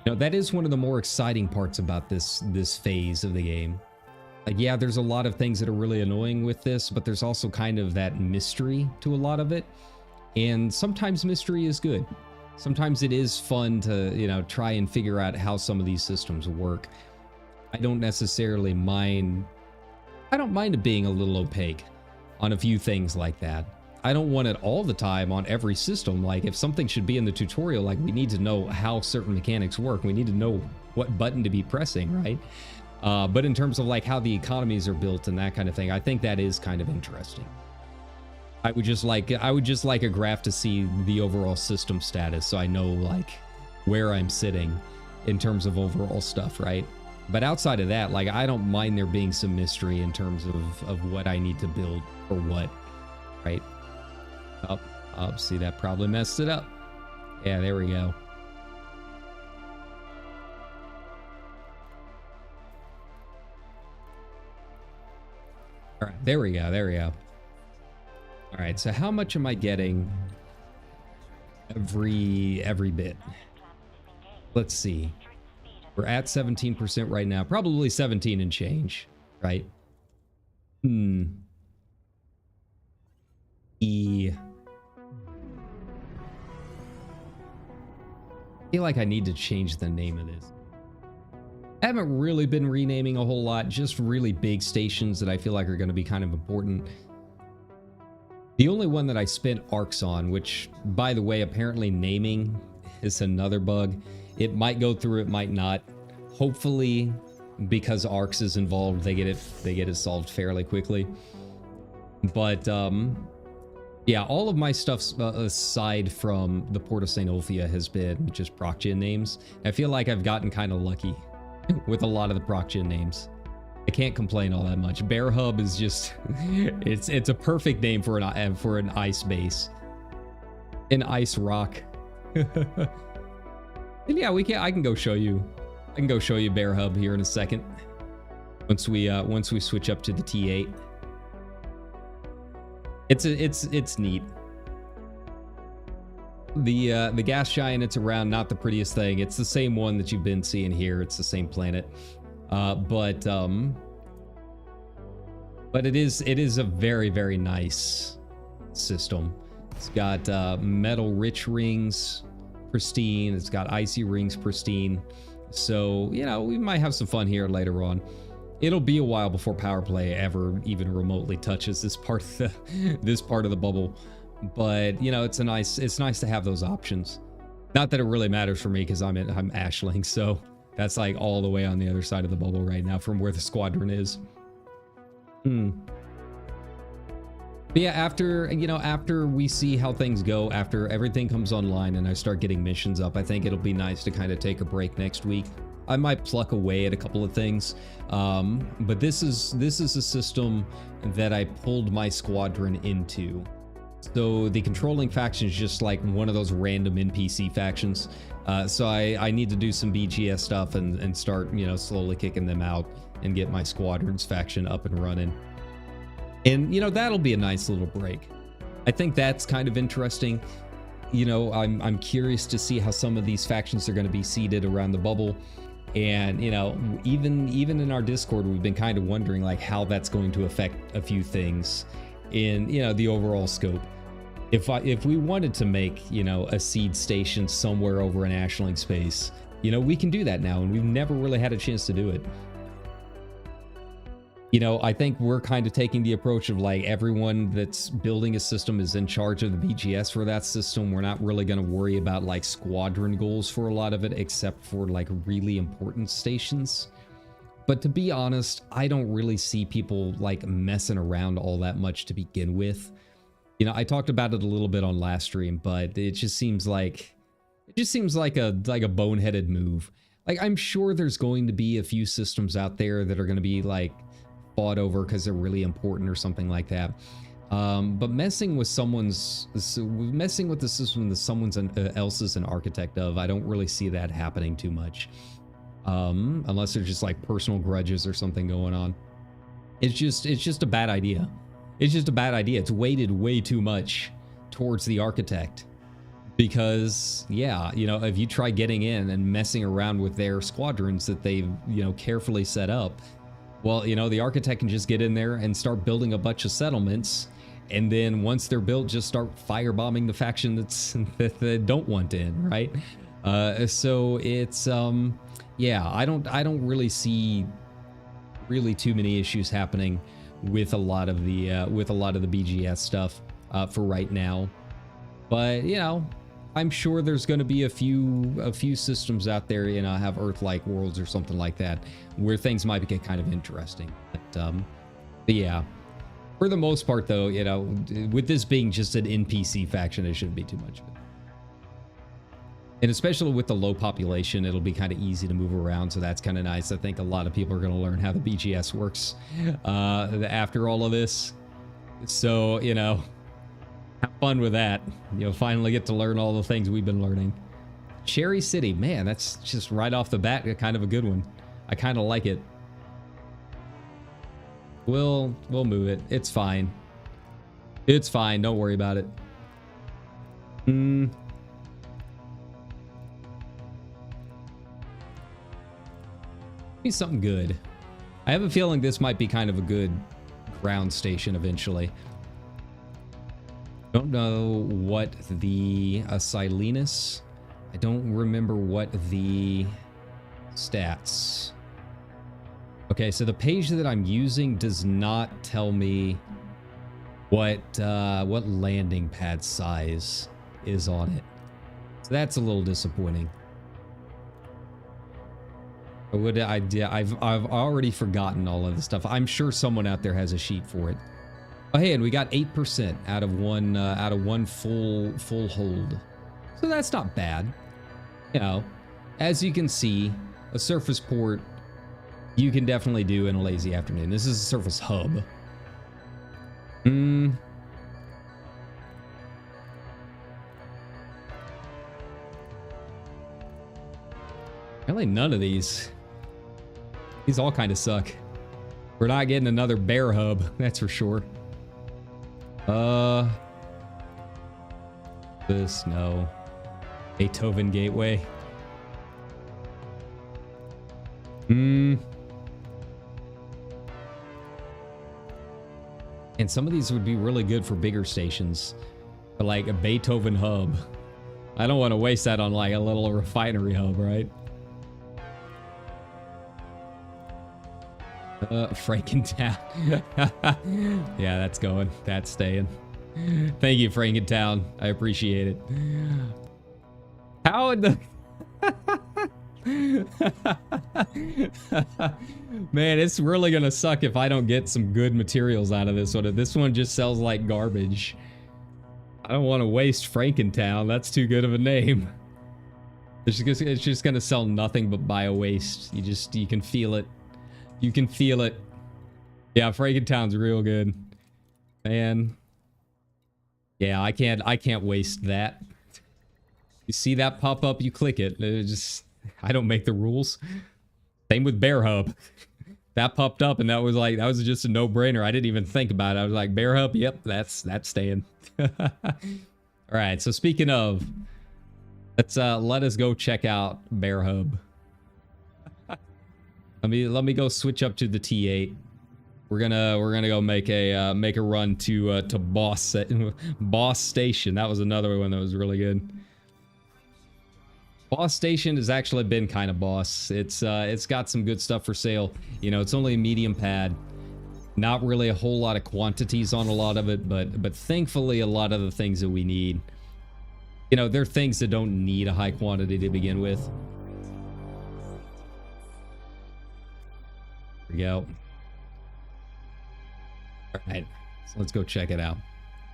That is one of the more exciting parts about this phase of the game. Like, yeah, there's a lot of things that are really annoying with this, but there's also kind of that mystery to a lot of it. And sometimes mystery is good. Sometimes it is fun to, try and figure out how some of these systems work. I don't necessarily mind. I don't mind it being a little opaque on a few things like that. I don't want it all the time on every system. Like, if something should be in the tutorial, like, we need to know how certain mechanics work. We need to know what button to be pressing, right? But in terms of like how the economies are built and that kind of thing, I think that is kind of interesting. I would just like a graph to see the overall system status, so I know like where I'm sitting in terms of overall stuff, right? But outside of that, like I don't mind there being some mystery in terms of what I need to build or what, right? Up, see, that probably messed it up. Yeah, there we go. All right, there we go, there we go. All right, so how much am I getting every bit? Let's see. We're at 17% right now, probably 17 and change, right? I feel like I need to change the name of this. I haven't really been renaming a whole lot, just really big stations that I feel like are going to be kind of important. The only one that I spent arcs on, which, by the way, apparently naming is another bug. It might go through, it might not. Hopefully, because arcs is involved, they get it solved fairly quickly. But yeah, all of my stuff aside from the Port of St. Ulfia has been just proc-gen names. I feel like I've gotten kind of lucky with a lot of the proc-gen names. I can't complain all that much. Bear Hub is just it's a perfect name for an ice base, an ice rock. And yeah, I can go show you. I can go show you Bear Hub here in a second. Once we switch up to the T8. It's neat. The gas giant, it's around, not the prettiest thing. It's the same one that you've been seeing here. It's the same planet. But it is a very, very nice system. It's got metal rich rings, pristine. It's got icy rings, pristine. So, you know, we might have some fun here later on. It'll be a while before power play ever even remotely touches this part of the bubble. But, you know, it's nice to have those options. Not that it really matters for me because I'm Ashling, so that's like all the way on the other side of the bubble right now from where the squadron is. But yeah, after we see how things go, after everything comes online and I start getting missions up, I think it'll be nice to kind of take a break next week. I might pluck away at a couple of things, but this is a system that I pulled my squadron into. So the controlling faction is just like one of those random NPC factions. So I need to do some BGS stuff and start, you know, slowly kicking them out and get my squadron's faction up and running. And, you know, that'll be a nice little break. I think that's kind of interesting. You know, I'm curious to see how some of these factions are going to be seated around the bubble. And, you know, even in our Discord, we've been kind of wondering like how that's going to affect a few things in, you know, the overall scope. If we wanted to make, you know, a seed station somewhere over in Ashling space, you know, we can do that now, and we've never really had a chance to do it. You know, I think we're kind of taking the approach of like everyone that's building a system is in charge of the BGS for that system. We're not really going to worry about like squadron goals for a lot of it, except for like really important stations. But to be honest, I don't really see people like messing around all that much to begin with. You know, I talked about it a little bit on last stream, but it just seems like a boneheaded move. Like, I'm sure there's going to be a few systems out there that are going to be like fought over because they're really important or something like that. But messing with the system that someone else is an architect of, I don't really see that happening too much. Unless there's just like personal grudges or something going on. It's just a bad idea. It's just a bad idea. It's weighted way too much towards the architect. Because, yeah, you know, if you try getting in and messing around with their squadrons that they've, you know, carefully set up, well, you know, the architect can just get in there and start building a bunch of settlements. And then once they're built, just start firebombing the faction that they don't want in, right? So it's, yeah, I don't really see really too many issues happening with a lot of the BGS stuff for right now. But, you know, I'm sure there's going to be a few systems out there, you know, have Earth-like worlds or something like that, where things might get kind of interesting. But yeah, For the most part, though, you know, with this being just an NPC faction, it shouldn't be too much of it. And especially with the low population, it'll be kind of easy to move around, so that's kind of nice. I think a lot of people are going to learn how the BGS works after all of this. So, you know, have fun with that. You'll finally get to learn all the things we've been learning. Cherry City, man, that's just right off the bat kind of a good one. I kind of like it. We'll move it. It's fine. It's fine. Don't worry about it. Be something good. I have a feeling this might be kind of a good ground station eventually. Don't know what the Silenus. I don't remember what the stats. Okay, so the page that I'm using does not tell me what landing pad size is on it. So that's a little disappointing. I've already forgotten all of this stuff. I'm sure someone out there has a sheet for it. Oh, hey, and we got 8% out of one full hold. So that's not bad. You know, as you can see, a surface port you can definitely do in a lazy afternoon. This is a surface hub. Really none of these. These all kind of suck. We're not getting another bear hub, that's for sure. This, no. Beethoven Gateway. And some of these would be really good for bigger stations. Like a Beethoven hub. I don't want to waste that on like a little refinery hub, right? Frankentown. Yeah, that's going. That's staying. Thank you, Frankentown. I appreciate it. How in the... Man, it's really gonna suck if I don't get some good materials out of this one. If this one just sells like garbage. I don't want to waste Frankentown. That's too good of a name. It's just gonna sell nothing but bio waste. You can feel it. You can feel it. Yeah, Frankentown's real good. Man. Yeah, I can't waste that. You see that pop up, you click it. I don't make the rules. Same with Bear Hub. That popped up and that was just a no-brainer. I didn't even think about it. I was like, Bear Hub, yep, that's staying. All right, so speaking of, let us go check out Bear Hub. Let me go switch up to the T8. We're gonna go make a run to Boss Station. That was another one that was really good. Boss Station has actually been kind of boss. It's got some good stuff for sale. You know, it's only a medium pad. Not really a whole lot of quantities on a lot of it, but thankfully a lot of the things that we need. You know, they're things that don't need a high quantity to begin with. There we go. All right, so let's go check it out.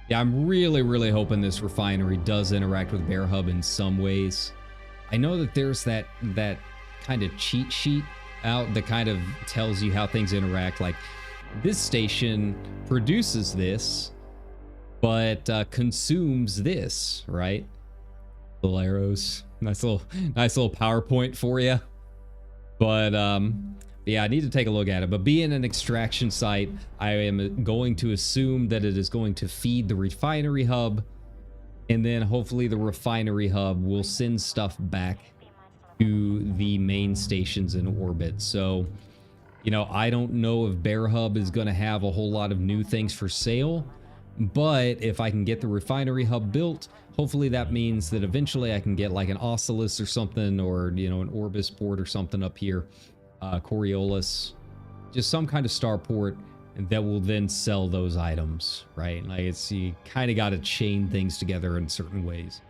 Yeah, I'm really hoping this refinery does interact with Bear Hub in some ways. I know that there's that kind of cheat sheet out that kind of tells you how things interact. Like, this station produces this, but consumes this, right? Little arrows. Nice little PowerPoint for you. But yeah, I need to take a look at it. But being an extraction site, I am going to assume that it is going to feed the refinery hub. And then hopefully the refinery hub will send stuff back to the main stations in orbit. So, you know, I don't know if Bear Hub is going to have a whole lot of new things for sale. But if I can get the refinery hub built, hopefully that means that eventually I can get like an Oculus or something, or, you know, an Orbis port or something up here. Coriolis. Just some kind of starport that will then sell those items, right? Like, you kind of got to chain things together in certain ways.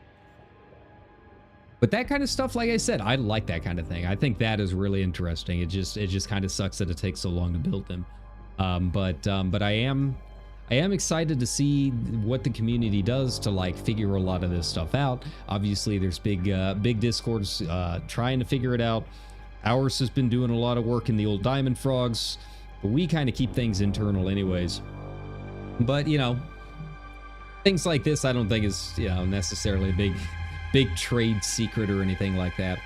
But that kind of stuff, like I said, I like that kind of thing. I think that is really interesting. It just kind of sucks that it takes so long to build them. But I am I am excited to see what the community does to like figure a lot of this stuff out. Obviously, there's big discords trying to figure it out. Ours has been doing a lot of work in the old Diamond Frogs, but we kind of keep things internal anyways. But you know, things like this I don't think is, you know, necessarily a big trade secret or anything like that.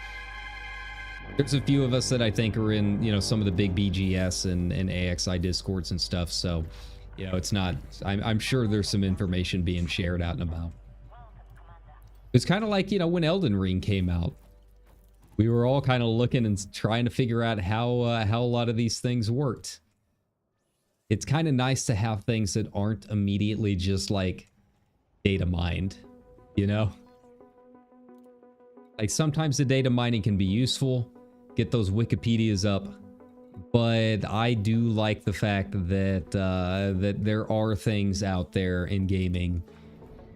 There's a few of us that I think are in, you know, some of the big BGS and AXI discords and stuff, so you know, it's not, I'm sure there's some information being shared out and about. It's kind of like, you know, when Elden Ring came out, we were all kind of looking and trying to figure out how a lot of these things worked. It's kind of nice to have things that aren't immediately just like data mined, you know? Like sometimes the data mining can be useful, get those Wikipedias up, but I do like the fact that that there are things out there in gaming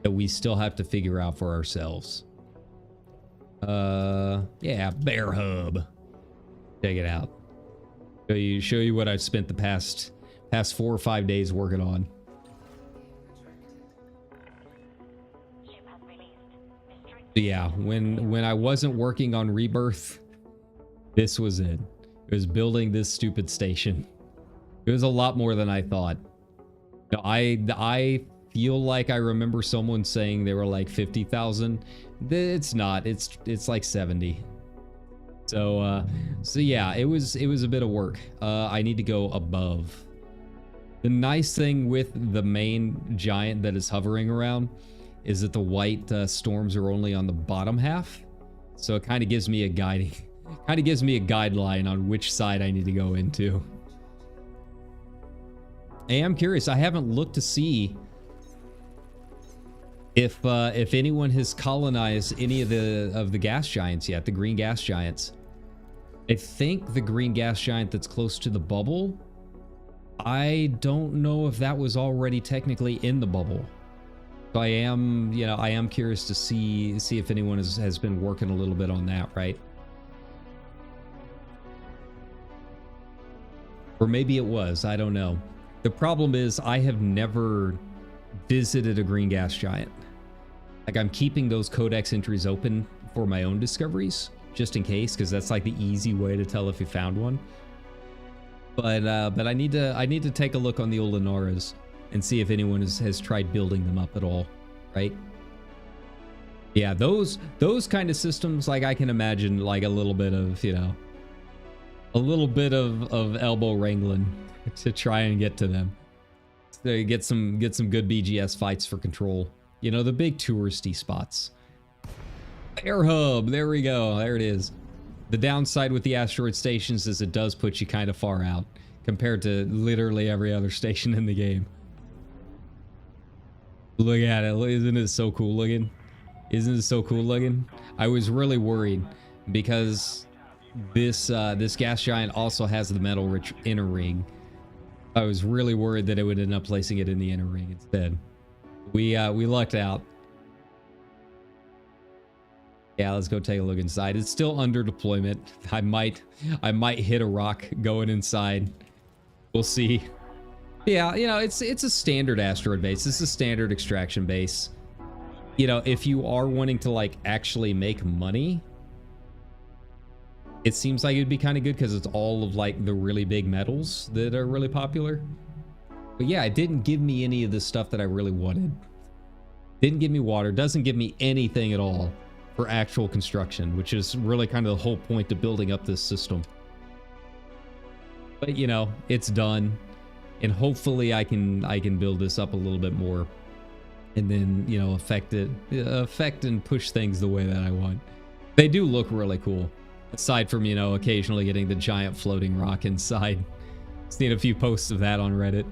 that we still have to figure out for ourselves. Yeah, Bear Hub. Check it out. Show you what I've spent the past 4 or 5 days working on. So yeah, when I wasn't working on Rebirth, this was it. It was building this stupid station. It was a lot more than I thought. I feel like I remember someone saying they were like 50,000. It's not. It's like 70. So yeah, it was a bit of work. I need to go above. The nice thing with the main giant that is hovering around is that the white storms are only on the bottom half. So it kind of gives me a guideline on which side I need to go into. Hey, I'm curious. I haven't looked to see if anyone has colonized any of the gas giants yet, the green gas giants. I think the green gas giant that's close to the bubble, I don't know if that was already technically in the bubble. So I am curious to see if anyone has been working a little bit on that, right? Or maybe it was, I don't know. The problem is I have never visited a green gas giant. Like I'm keeping those codex entries open for my own discoveries, just in case, because that's like the easy way to tell if you found one. But I need to take a look on the old Linaras and see if anyone has tried building them up at all, right? Yeah, those kind of systems, like I can imagine like a little bit of, you know, a little bit of elbow wrangling to try and get to them. So get some good BGS fights for control. You know, the big touristy spots. Air hub, there we go, there it is. The downside with the asteroid stations is it does put you kind of far out compared to literally every other station in the game. Look at it, isn't it so cool looking? Isn't it so cool looking? I was really worried because this gas giant also has the metal rich inner ring. I was really worried that it would end up placing it in the inner ring instead. We lucked out. Yeah, let's go take a look inside. It's still under deployment. I might hit a rock going inside. We'll see. Yeah, you know, it's a standard asteroid base. It's a standard extraction base. You know, if you are wanting to like actually make money, it seems like it'd be kind of good because it's all of like the really big metals that are really popular. But yeah, it didn't give me any of the stuff that I really wanted. Didn't give me water, doesn't give me anything at all for actual construction, which is really kind of the whole point to building up this system. But you know, it's done, and hopefully I can build this up a little bit more, and then, you know, affect and push things the way that I want. They do look really cool, aside from, you know, occasionally getting the giant floating rock inside. Seen a few posts of that on Reddit.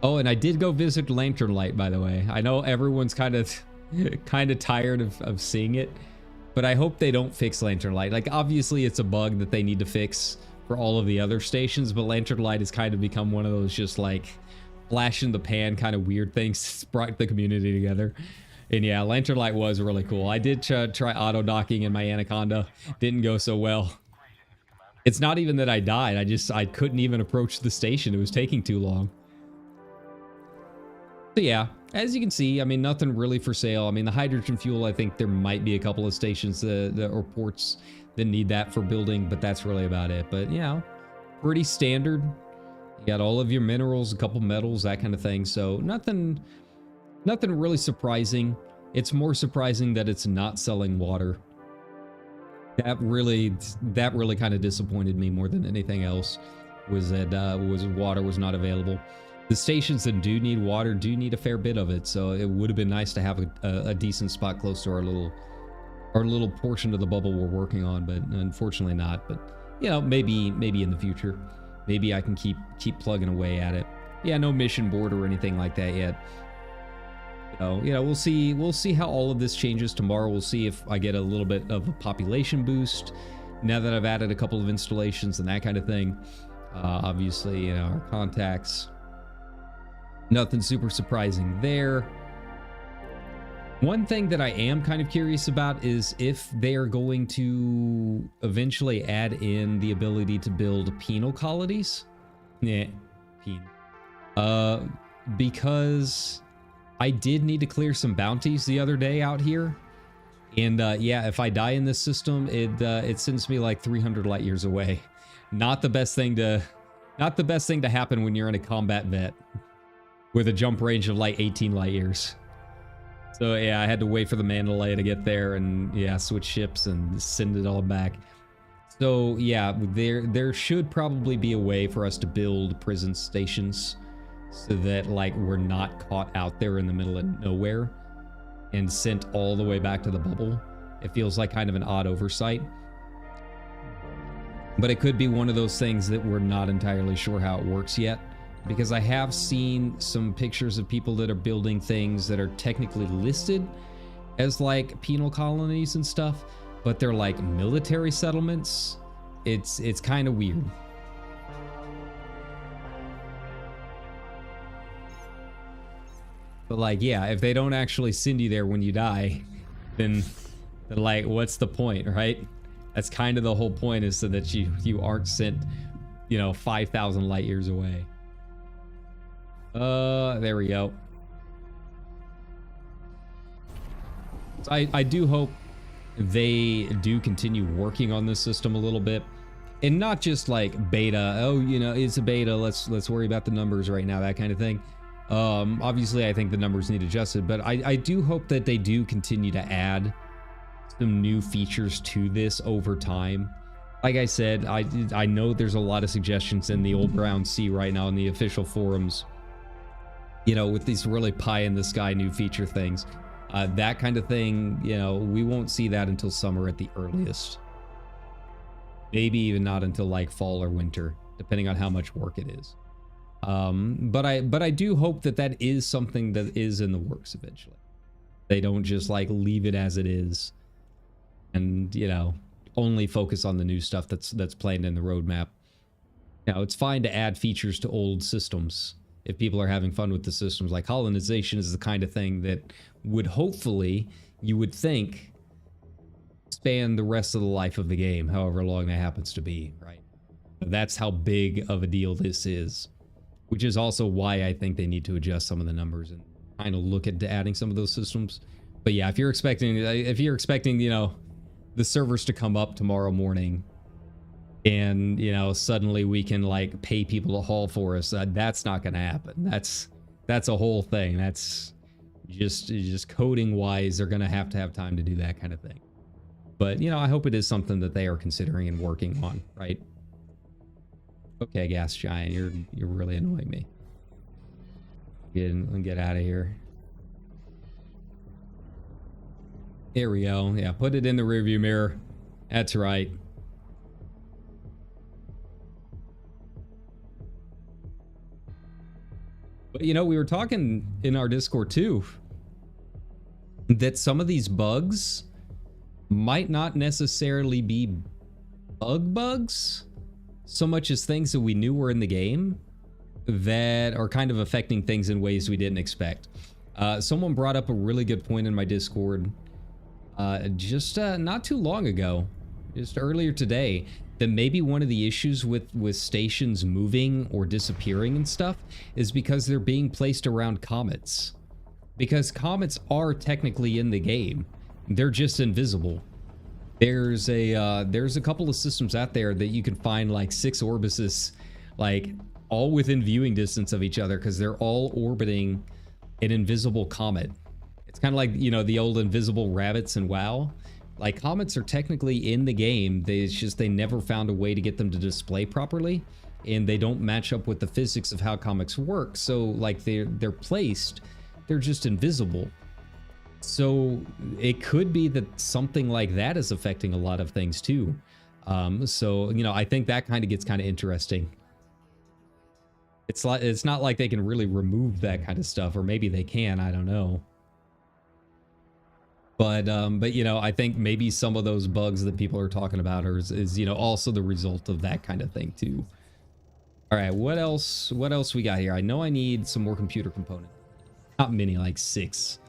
Oh, and I did go visit Lantern Light, by the way. I know everyone's kind of tired of seeing it, but I hope they don't fix Lantern Light. Like, obviously it's a bug that they need to fix for all of the other stations, but Lantern Light has kind of become one of those just like flash in the pan kind of weird things that's brought the community together. And yeah, Lantern Light was really cool. I did try auto docking in my Anaconda. Didn't go so well. It's not even that I died. I couldn't even approach the station. It was taking too long. So yeah, as you can see, I mean, nothing really for sale. I mean, the hydrogen fuel, I think there might be a couple of stations or ports that need that for building, but that's really about it. But, you know, pretty standard. You got all of your minerals, a couple metals, that kind of thing. So nothing really surprising. It's more surprising that it's not selling water. That really kind of disappointed me more than anything else, was that water was not available. The stations that do need water do need a fair bit of it, so it would have been nice to have a decent spot close to our little portion of the bubble we're working on, but unfortunately not. But you know, maybe in the future, maybe I can keep plugging away at it. Yeah, no mission board or anything like that yet. So, you know, we'll see how all of this changes tomorrow. We'll see if I get a little bit of a population boost now that I've added a couple of installations and that kind of thing. Obviously, you know, our contacts, nothing super surprising there. One thing that I am kind of curious about is if they are going to eventually add in the ability to build penal colonies. Yeah, penal. Because I did need to clear some bounties the other day out here, and yeah, if I die in this system, it sends me like 300 light years away. Not the best thing to happen when you're in a combat vet with a jump range of like 18 light years. So yeah, I had to wait for the Mandalay to get there, and yeah, switch ships and send it all back. So yeah, there should probably be a way for us to build prison stations, so that like we're not caught out there in the middle of nowhere and sent all the way back to the bubble. It feels like kind of an odd oversight, but it could be one of those things that we're not entirely sure how it works yet, because I have seen some pictures of people that are building things that are technically listed as like penal colonies and stuff, but they're like military settlements. It's kind of weird. But like, yeah, if they don't actually send you there when you die, then like, what's the point, right? That's kind of the whole point, is so that you aren't sent, you know, 5,000 light years away. There we go. So I do hope they do continue working on this system a little bit, and not just like beta. Oh, you know, it's a beta. Let's worry about the numbers right now, that kind of thing. Obviously I think the numbers need adjusted, but I do hope that they do continue to add some new features to this over time. Like I said, I know there's a lot of suggestions in the old brown sea right now in the official forums, you know, with these really pie in the sky new feature things. That kind of thing, you know, we won't see that until summer at the earliest. Maybe even not until like fall or winter, depending on how much work it is. But I do hope that that is something that is in the works eventually. They don't just like leave it as it is and, you know, only focus on the new stuff that's planned in the roadmap. Now, it's fine to add features to old systems if people are having fun with the systems. Like colonization is the kind of thing that would hopefully, you would think, span the rest of the life of the game, however long that happens to be, right? That's how big of a deal this is. Which is also why I think they need to adjust some of the numbers and kind of look at adding some of those systems. But yeah, if you're expecting, you know, the servers to come up tomorrow morning and, you know, suddenly we can like pay people to haul for us, that's not going to happen. That's a whole thing. That's just coding wise, they're going to have time to do that kind of thing. But, you know, I hope it is something that they are considering and working on, right? Okay, gas giant, you're really annoying me. Get out of here. There we go. Yeah, put it in the rearview mirror. That's right. But you know, we were talking in our Discord too that some of these bugs might not necessarily be bugs so much as things that we knew were in the game that are kind of affecting things in ways we didn't expect. Someone brought up a really good point in my Discord just not too long ago, just earlier today, that maybe one of the issues with stations moving or disappearing and stuff is because they're being placed around comets. Because comets are technically in the game. They're just invisible. There's a couple of systems out there that you can find like 6 Orbises, like all within viewing distance of each other, because they're all orbiting an invisible comet. It's kind of like, you know, the old invisible rabbits in WoW. Like, comets are technically in the game. It's just they never found a way to get them to display properly, and they don't match up with the physics of how comics work. So like they're placed, they're just invisible. So it could be that something like that is affecting a lot of things too. So, you know, I think that kind of gets kind of interesting. It's not like they can really remove that kind of stuff, or maybe they can, I don't know. But you know, I think maybe some of those bugs that people are talking about is you know, also the result of that kind of thing too. All right, what else we got here? I know I need some more computer components. Not many, like 6.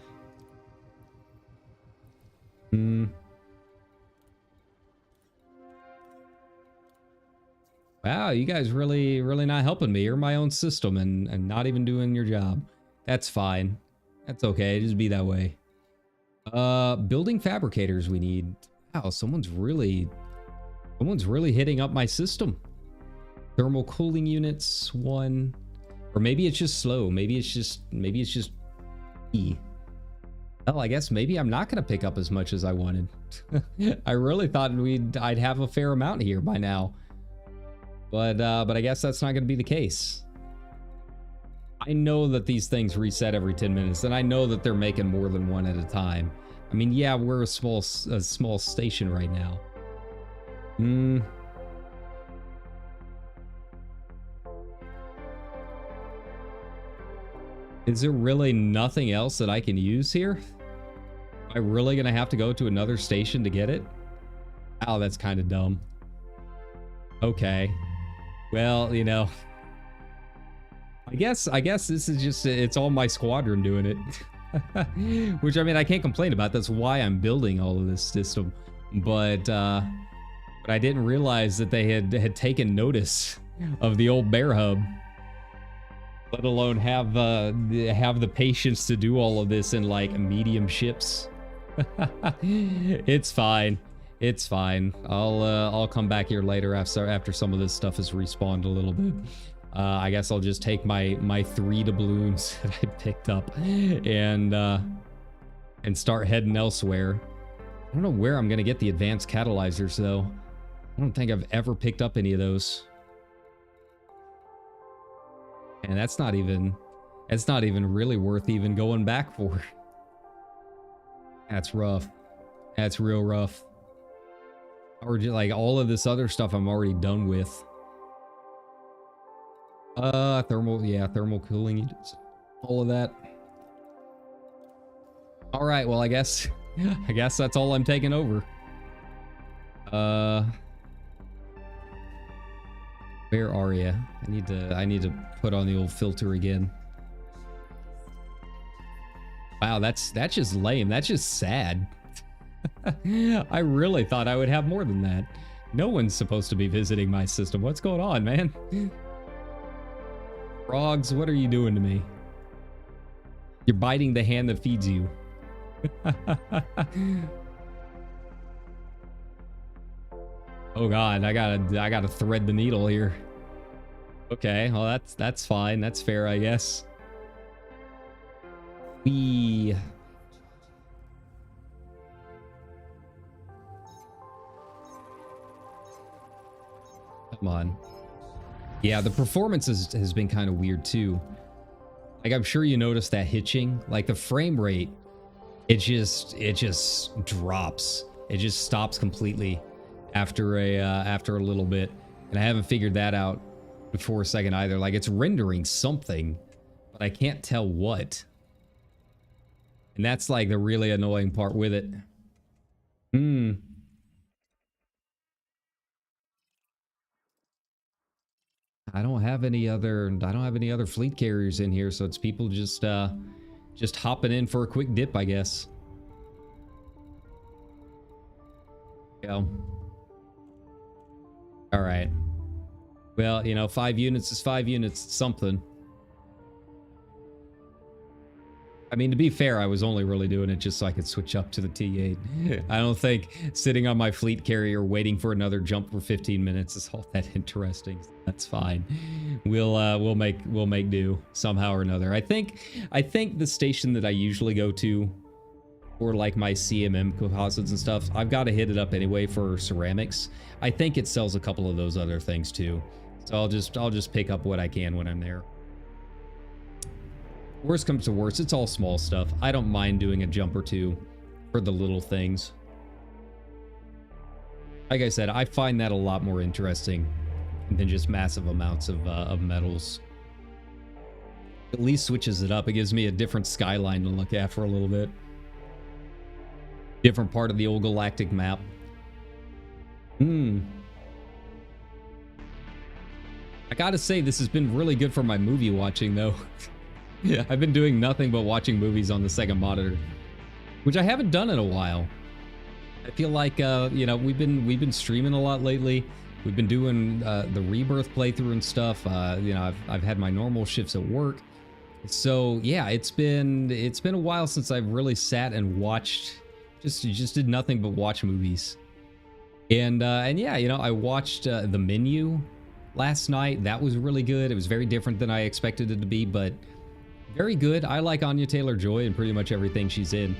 Wow, you guys really not helping me. You're my own system and not even doing your job. That's fine. That's okay. Just be that way. Building fabricators we need. Wow, someone's really hitting up my system. Thermal cooling units, 1. Or maybe it's just slow. Maybe it's just E. Well, I guess maybe I'm not gonna pick up as much as I wanted. I really thought I'd have a fair amount here by now. But I guess that's not gonna be the case. I know that these things reset every 10 minutes, and I know that they're making more than one at a time. I mean, yeah, we're a small station right now. Is there really nothing else that I can use here? Am I really gonna have to go to another station to get it? Oh, that's kind of dumb. Okay. Well, you know, I guess this is just, it's all my squadron doing it. Which, I mean, I can't complain about. That's why I'm building all of this system. But I didn't realize that they had taken notice of the old bear hub. Let alone have the patience to do all of this in like medium ships. It's fine. It's fine. I'll come back here later after some of this stuff has respawned a little bit. I guess I'll just take my 3 doubloons that I picked up and start heading elsewhere. I don't know where I'm gonna get the advanced catalyzers though. I don't think I've ever picked up any of those. And that's not even really worth even going back for. That's rough. That's real rough. Or just like all of this other stuff I'm already done with. Thermal cooling units. All of that. All right, well, I guess that's all I'm taking over. Where are you? I need to put on the old filter again. Wow, that's just lame. That's just sad. I really thought I would have more than that. No one's supposed to be visiting my system. What's going on, man? Frogs, what are you doing to me? You're biting the hand that feeds you. Oh god, I gotta thread the needle here. Okay, well that's fine. That's fair, I guess. Come on. Yeah, the performance has been kind of weird too. Like, I'm sure you noticed that hitching. Like, the frame rate, it just drops. It just stops completely after a little bit. And I haven't figured that out for a second either. Like, it's rendering something, but I can't tell what. And that's like the really annoying part with it. I don't have any other fleet carriers in here, so it's people just hopping in for a quick dip, I guess. Yeah. All right. Well, you know, 5 units is 5 units, something. I mean, to be fair, I was only really doing it just so I could switch up to the T8. I don't think sitting on my fleet carrier waiting for another jump for 15 minutes is all that interesting. That's fine. We'll make do somehow or another. I think the station that I usually go to for like my CMM composites and stuff, I've got to hit it up anyway for ceramics. I think it sells a couple of those other things too. So I'll just pick up what I can when I'm there. Worst comes to worst, it's all small stuff. I don't mind doing a jump or two for the little things. Like I said, I find that a lot more interesting than just massive amounts of metals. At least switches it up. It gives me a different skyline to look at for a little bit. Different part of the old galactic map. I gotta say, this has been really good for my movie watching, though. Yeah, I've been doing nothing but watching movies on the second monitor, which I haven't done in a while. I feel like, you know, we've been streaming a lot lately. We've been doing the Rebirth playthrough and stuff. You know, I've had my normal shifts at work, so yeah, it's been a while since I've really sat and watched. Just did nothing but watch movies. And yeah, you know, I watched The Menu last night. That was really good. It was very different than I expected it to be, but very good. I like Anya Taylor-Joy and pretty much everything she's in.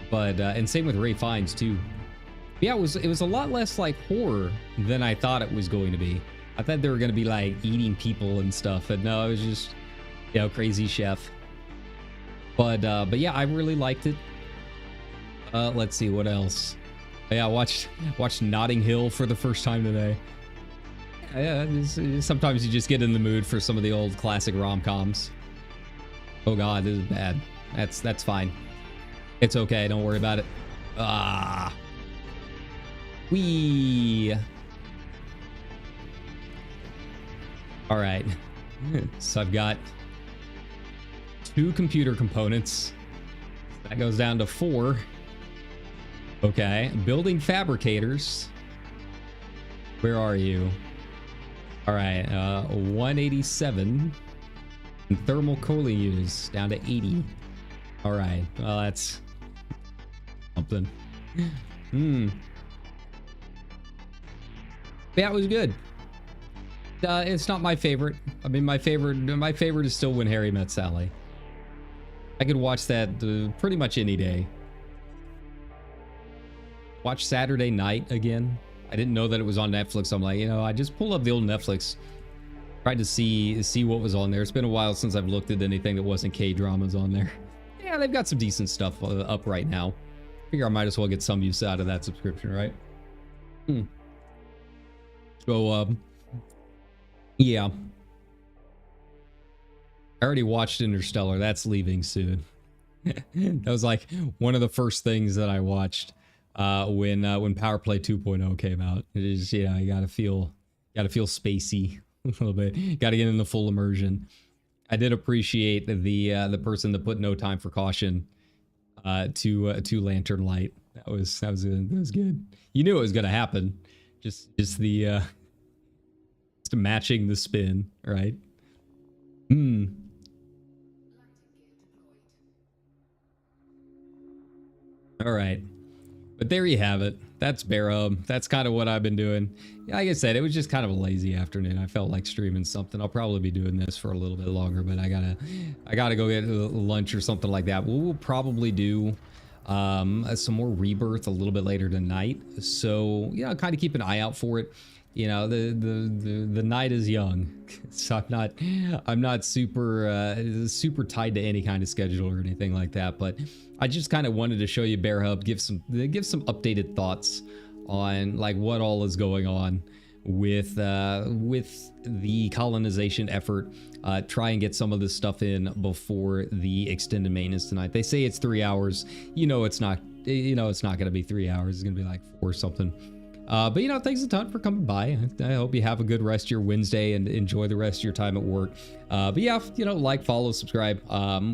But and same with Ray Fiennes too. Yeah, it was a lot less like horror than I thought it was going to be. I thought they were going to be like eating people and stuff, and no, it was just, you know, crazy chef. But yeah, I really liked it. Let's see what else. Yeah, I watched Notting Hill for the first time today. Yeah, sometimes you just get in the mood for some of the old classic rom-coms. Oh god, this is bad. That's fine. It's okay, don't worry about it. Whee! Alright. So I've got 2 computer components. That goes down to 4. Okay, building fabricators. Where are you? Alright, 187. And thermal cooling units down to 80. Alright, well that's something. Yeah, it was good. It's not my favorite. I mean, my favorite is still When Harry Met Sally. I could watch that pretty much any day. Watch Saturday Night again. I didn't know that it was on Netflix. I'm like, you know, I just pulled up the old Netflix. Tried to see what was on there. It's been a while since I've looked at anything that wasn't K-dramas on there. Yeah, they've got some decent stuff up right now. Figure I might as well get some use out of that subscription, right? So, yeah. I already watched Interstellar. That's leaving soon. That was like one of the first things that I watched when Power Play 2.0 came out. It is, yeah, you gotta feel spacey a little bit. Gotta get in the full immersion. I did appreciate the person that put No Time for Caution to Lantern Light. That was good. You knew it was gonna happen. Just matching the spin, right? All right. But there you have it. That's Bear Hub. That's kind of what I've been doing. Like I said, it was just kind of a lazy afternoon. I felt like streaming something. I'll probably be doing this for a little bit longer, but I gotta go get lunch or something like that. We'll probably do some more Rebirth a little bit later tonight. So yeah, kind of keep an eye out for it. You know, the night is young, so I'm not super tied to any kind of schedule or anything like that. But I just kind of wanted to show you Bear Hub, give some updated thoughts on like what all is going on with the colonization effort. Try and get some of this stuff in before the extended maintenance tonight. They say it's 3 hours. You know, it's not. You know, it's not going to be 3 hours. It's going to be like 4 or something. But, you know, thanks a ton for coming by. I hope you have a good rest of your Wednesday and enjoy the rest of your time at work. But yeah, you know, like, follow, subscribe.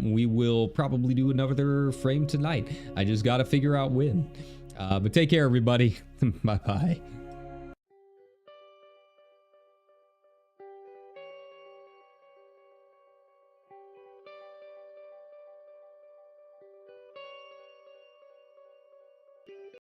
We will probably do another frame tonight. I just got to figure out when. But take care, everybody. Bye-bye.